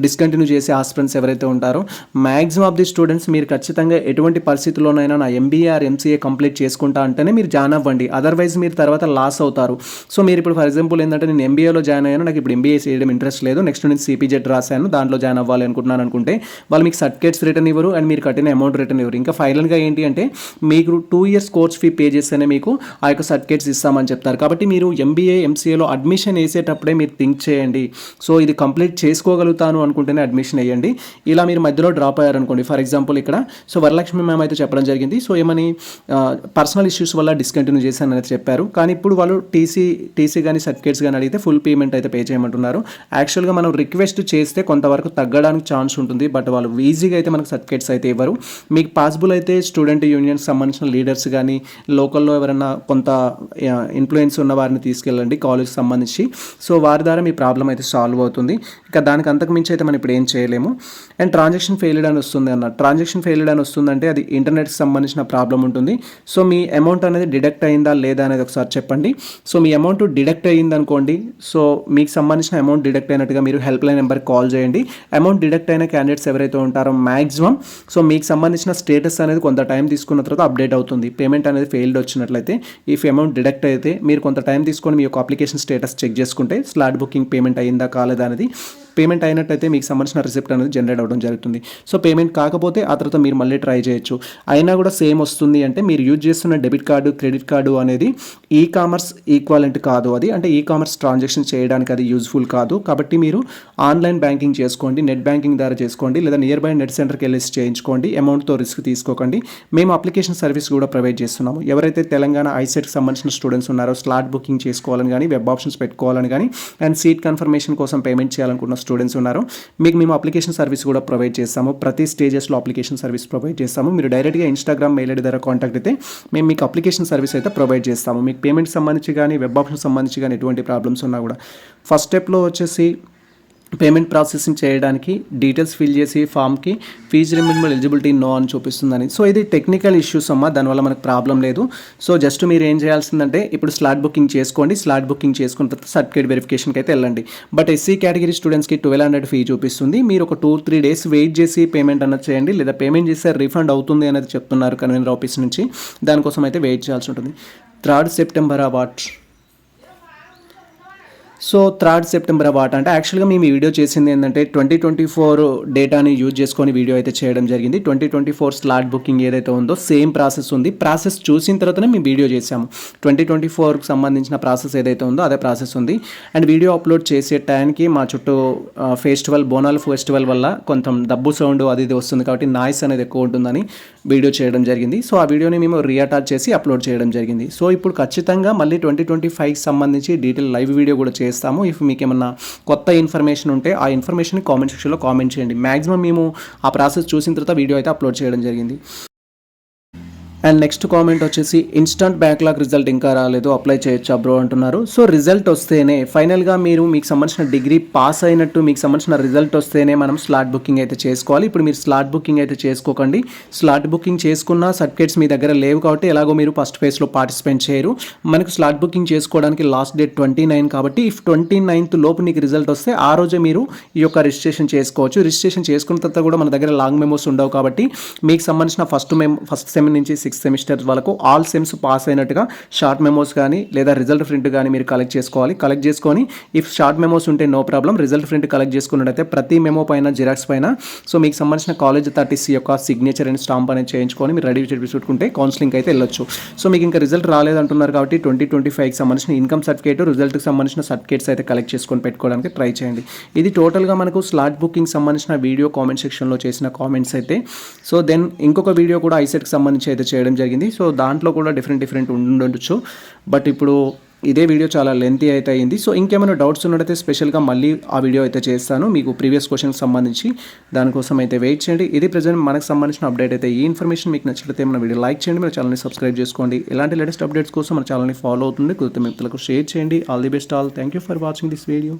[SPEAKER 1] discontinue చేసే aspirants ఎవరైతే ఉంటారో మ్యాక్సిమం ఆఫ్ ది స్టూడెంట్స్ మీరు ఖచ్చితంగా ఎటువంటి పరిస్థితుల్లోనైనా నా ఎంబీఏ ఆర్ ఎంసీఏ కంప్లీట్ చేసుకుంటా అంటేనే మీరు జాయిన్ అవ్వండి. అదర్వైజ్ మీరు తర్వాత లాస్ అవుతారు. సో మీరు ఇప్పుడు ఫర్ ఎగ్జాంపుల్ ఏంటంటే నేను ఎంబీఏలో జాయిన్ అయ్యాను, నాకు ఇప్పుడు ఎంబీఏ చేయడం ఇంట్రెస్ట్ లేదు, నెక్స్ట్ నేను సిపిజెడ్ రాశాను, దాంట్లో జాయిన్ అవ్వాలి అనుకుంటున్నాను అనుకుంటే వాళ్ళు మీకు సర్టిఫికేట్స్ రిటర్న్ ఇవ్వరు అండ్ మీరు కట్టిన అమౌంట్ రిటర్న్ ఇవ్వరు. ఇంకా ఫైనల్గా ఏంటి అంటే మీకు 2 years కోర్స్ ఫీ పే చేస్తేనే మీకు ఆ యొక్క సర్టిఫికేట్స్ ఇస్తామని చెప్తారు. కాబట్టి మీరు ఎంబీఏ ఎంసీఏలో అడ్మిషన్ వేసేటప్పుడే మీరు థింక్ చేయండి. సో ఇది కంప్లీట్ చేసుకోగలుగుతాను అనుకుంటేనే అడ్మిషన్ వేయండి. ఇలా మీరు మధ్యలో డ్రాప్ అయ్యారనుకోండి, ఫర్ ఎగ్జాంపుల్ ఇక్కడ సో వరలక్ష్మి మ్యామ్ అయితే చెప్పడం జరిగింది. సో ఏమని పర్సనల్ ఇష్యూస్ వల్ల డిస్కంటిన్యూ చేశాను అనేది చెప్పారు. కానీ ఇప్పుడు వాళ్ళు టీసీ కానీ సర్టిఫికేట్స్ కానీ అడిగితే ఫుల్ పేమెంట్ అయితే పే చేయమంటున్నారు. యాక్చువల్గా మనం రిక్వెస్ట్ చేస్తే కొంతవరకు తగ్గడానికి ఛాన్స్ ఉంటుంది, బట్ వాళ్ళు ఈజీగా అయితే మనకు సర్టిఫికేట్స్ అయితే ఇవ్వరు. మీకు పాసిబుల్ అయితే స్టూడెంట్ యూనియన్కి సంబంధించిన లీడర్స్ కానీ లోకల్లో ఎవరైనా కొంత ఇన్ఫ్లుయెన్స్ ఉన్న వారిని తీసుకెళ్ళండి కాలేజ్కి సంబంధించి. సో వారి ద్వారా మీ ప్రాబ్లం అయితే సాల్వ్ అవుతుంది. ఇంకా దానికి అంతకు మించి అయితే మనం ఇప్పుడు ఏం చేయలేము. అండ్ ట్రాన్సాక్షన్ ఫెయిల్డ్ అని వస్తుంది అన్న, ట్రాన్సాక్షన్ ఫెయిల్డ్ అని వస్తుందంటే అది ఇంటర్నెట్కి సంబంధించిన ప్రాబ్లం ఉంటుంది. సో మీ అమౌంట్ అనేది డిడక్ట్ అయిందా లేదా అనేది ఒకసారి చెప్పండి. సో మీ అమౌంట్ డిడక్ట్ అయ్యింది అనుకోండి, సో మీకు సంబంధించిన అమౌంట్ డిడక్ట్ అయినట్టుగా మీరు హెల్ప్ లైన్ నెంబర్కి కాల్ చేయండి. అమౌంట్ డిడక్ట్ అయిన క్యాండిడేట్స్ ఎవరైతే ఉంటారో మ్యాక్సిమం సో మీకు సంబంధించిన స్టేటస్ అనేది కొంత టైం తీసుకున్న తర్వాత అప్డేట్ అవుతుంది. పేమెంట్ అనేది ఫెయిల్డ్ వచ్చినట్లయితే ఇఫ్ అమౌంట్ డిడక్ట్ అయితే మీరు కొంత టైం తీసుకొని మీ యొక్క అప్లికేషన్ స్టేటస్ చెక్ చేసుకుంటే స్లాట్ బుకింగ్ పేమెంట్ అయిందా కాలేదా అనేది, పేమెంట్ అయినట్టయితే మీకు సంబంధించిన రిసిప్ట్ అనేది జనరేట్ అవ్వడం జరుగుతుంది. సో పేమెంట్ కాకపోతే ఆ తర్వాత మీరు మళ్ళీ ట్రై చేయొచ్చు. అయినా కూడా సేమ్ వస్తుంది అంటే మీరు యూజ్ చేస్తున్న డెబిట్ కార్డు క్రెడిట్ కార్డు అనేది ఈ కామర్స్ ఈక్వాలెంట్ కాదు. అది అంటే ఈ కామర్స్ ట్రాన్సాక్షన్ చేయడానికి అది యూజ్ఫుల్ కాదు. కాబట్టి మీరు ఆన్లైన్ బ్యాంకింగ్ చేసుకోండి, నెట్ బ్యాంకింగ్ ద్వారా చేసుకోండి, లేదా నియర్ బై నెట్ సెంటర్కి వెళ్ళి చేయించుకోండి. అమౌంట్తో రిస్క్ తీసుకోకండి. మేము అప్లికేషన్ సర్వీస్ కూడా ప్రొవైడ్ చేస్తున్నాము. ఎవరైతే తెలంగాణ ఐసెట్కి సంబంధించిన స్టూడెంట్స్ ఉన్నారో స్లాట్ బుకింగ్ చేసుకోవాలని కానీ వెబ్ ఆప్షన్స్ పెట్టుకోవాలని కానీ అండ్ సీట్ కన్ఫర్మేషన్ కోసం పేమెంట్ చేయాలనుకున్న స్టూడెంట్స్ ఉన్నారు, మీకు మేము అప్లికేషన్ సర్వీస్ కూడా ప్రొవైడ్ చేస్తాము. ప్రతి స్టేజెస్లో అప్లికేషన్ సర్వీస్ ప్రొవైడ్ చేస్తాము. మీరు డైరెక్ట్గా ఇన్స్టాగ్రామ్ మెయిల్ ఐడి ద్వారా కాంటాక్ట్ అయితే మేము మీకు అప్లికేషన్ సర్వీస్ అయితే ప్రొవైడ్ చేస్తాము. మీకు పేమెంట్ సంబంధించి కానీ వెబ్ ఆప్షన్ సంబంధించి కానీ ఎటువంటి ప్రాబ్లమ్స్ ఉన్నా కూడా ఫస్ట్ స్టెప్లో వచ్చేసి పేమెంట్ ప్రాసెసింగ్ చేయడానికి డీటెయిల్స్ ఫిల్ చేసి ఫామ్కి ఫీజు రిమెంబర్ ఎలిజిబిలిటీ నో అని చూపిస్తుందని. సో ఇది టెక్నికల్ ఇష్యూస్ అమ్మా, దానివల్ల మనకు ప్రాబ్లం లేదు. సో జస్ట్ మీరు ఏం చేయాల్సిందంటే ఇప్పుడు స్లాట్ బుకింగ్ చేసుకోండి. స్లాట్ బుకింగ్ చేసుకున్న తర్వాత సర్టిఫికేట్ వెరిఫికేషన్కి అయితే వెళ్ళండి. బట్ ఎస్సీ కేటగిరీ స్టూడెంట్స్కి 1200 ఫీ చూపిస్తుంది. మీరు ఒక 2-3 days వెయిట్ చేసి పేమెంట్ అన్నది చేయండి, లేదా పేమెంట్ చేస్తే రీఫండ్ అవుతుంది అనేది చెప్తున్నారు కన్వీనర్ ఆఫీస్ నుంచి. దానికోసం అయితే వెయిట్ చేయాల్సి ఉంటుంది. 3rd September award. So 3rd September award అంటే యాక్చువల్గా మేము ఈ వీడియో చేసింది ఏంటంటే 2024 డేటాని యూజ్ చేసుకొని వీడియో అయితే చేయడం జరిగింది. 2024 స్లాట్ బుకింగ్ ఏదైతే ఉందో సేమ్ ప్రాసెస్ ఉంది. ప్రాసెస్ చూసిన తర్వాతనే మేము వీడియో చేసాము. 2024కి సంబంధించిన ప్రాసెస్ ఏదైతే ఉందో అదే ప్రాసెస్ ఉంది. అండ్ వీడియో అప్లోడ్ చేసే టైంకి మా చుట్టూ ఫెస్టివల్ బోనాల ఫెస్టివల్ వల్ల కొంచెం డబ్బు సౌండ్ అది ఇది వస్తుంది, కాబట్టి నాయిస్ అనేది ఎక్కువ ఉంటుందని వీడియో చేయడం జరిగింది. సో ఆ వీడియోని మేము రీఅటాచ్ చేసి అప్లోడ్ చేయడం జరిగింది. సో ఇప్పుడు ఖచ్చితంగా మళ్ళీ 2025కి సంబంధించి డీటెయిల్ లైవ్ వీడియో కూడా చేస్తాము. ఇఫ్ మీకు ఏమన్నా కొత్త ఇన్ఫర్మేషన్ ఉంటే ఆ ఇన్ఫర్మేషన్ కామెంట్ సెక్షన్లో కామెంట్ చేయండి. మ్యాక్సిమం మేము ఆ ప్రాసెస్ చూసిన తర్వాత వీడియో అయితే అప్లోడ్ చేయడం జరిగింది. అండ్ నెక్స్ట్ కామెంట్ వచ్చేసి ఇన్స్టంట్ బ్యాక్లాగ్ రిజల్ట్ ఇంకా రాలేదు, అప్లై చేయొచ్చా బ్రో అంటున్నారు. సో రిజల్ట్ వస్తేనే ఫైనల్గా మీరు మీకు సంబంధించిన డిగ్రీ పాస్ అయినట్టు మీకు సంబంధించిన రిజల్ట్ వస్తేనే మనం స్లాట్ బుకింగ్ అయితే చేసుకోవాలి. ఇప్పుడు మీరు స్లాట్ బుకింగ్ అయితే చేసుకోకండి. స్లాట్ బుకింగ్ చేసుకున్న సర్టిఫికేట్స్ మీ దగ్గర లేవు కాబట్టి ఎలాగో మీరు ఫస్ట్ ఫేజ్లో పార్టిసిపేట్ చేయరు. మనకు స్లాట్ బుకింగ్ చేసుకోవడానికి లాస్ట్ డేట్ 29 కాబట్టి ఇఫ్ 29th లోపు నీకు రిజల్ట్ వస్తే ఆ రోజే మీరు ఈ యొక్క రిజిస్ట్రేషన్ చేసుకోవచ్చు. రిజిస్ట్రేషన్ చేసుకున్న తర్వాత కూడా మన దగ్గర లాంగ్ మెమోస్ ఉండవు కాబట్టి మీకు సంబంధించిన ఫస్ట్ సెమ్ నుంచి 6th సెమిస్టర్ వరకు ఆల్ సెమ్స్ పాస్ అయినట్టుగా షార్ట్ మెమోస్ కానీ లేదా రిజల్ట్ ప్రింట్ కానీ మీరు కలెక్ట్ చేసుకోవాలి. కలెక్ట్ చేసుకొని ఇఫ్ షార్ట్ మెమోస్ ఉంటే no problem, result print collect చేసుకున్నట్టయితే ప్రతి మెమో పైన జిరాక్స్ పైన సో మీకు సంబంధించిన కాలేజ్ 30C యొక్క సిగ్నేచర్ అండ్ స్టాంప్ అనేది చేయించుకొని మీరు రెడీ పెట్టుకుంటే కౌన్సిలింగ్ అయితే వెళ్ళొచ్చు. సో మీకు ఇంకా రిజల్ట్ రాలేదంటున్నారు కాబట్టి 2025కి సంబంధించిన ఇన్కమ్ సర్టిఫికేట్ రిజల్ట్కి సంబంధించిన సర్టిఫికేట్స్ అయితే కలెక్ట్ చేసుకొని పెట్టుకోవడానికి ట్రై చేయండి. ఇది టోటల్గా మనకు స్లాట్ బుకింగ్ సంబంధించిన వీడియో కామెంట్ సెక్షన్లో చేసిన కామెంట్స్ అయితే. సో దెన్ ఇంకొక వీడియో కూడా ఐసెట్కి సంబంధించి అయితే చేయడం జరిగింది. సో దాంట్లో కూడా డిఫరెంట్ ఉండొచ్చు, బట్ ఇప్పుడు ఇదే వీడియో చాలా లెంతీ అయితే అయింది. సో ఇంకేమైనా డౌట్స్ ఉన్నట్టయితే స్పెషల్గా మళ్ళీ ఆ వీడియో అయితే చేస్తాను మీకు ప్రీవియస్ క్వశ్చన్కి సంబంధించి. దానికోసం అయితే వెయిట్ చేయండి. ఇది ప్రజెంట్ మనకు సంబంధించిన అప్డేట్ అయితే. ఈ ఇన్ఫర్మేషన్ మీకు నచ్చితే మన వీడియో లైక్ చేయండి, మన ఛానల్ని సబ్స్క్రైబ్ చేసుకోండి. ఇలాంటి లేటెస్ట్ అప్డేట్స్ కోసం మన ఛానల్ని ఫాలో అవుతుంది. కుదిరితే మిత్రులకు షేర్ చేయండి. All the best all. Thank you for watching this video.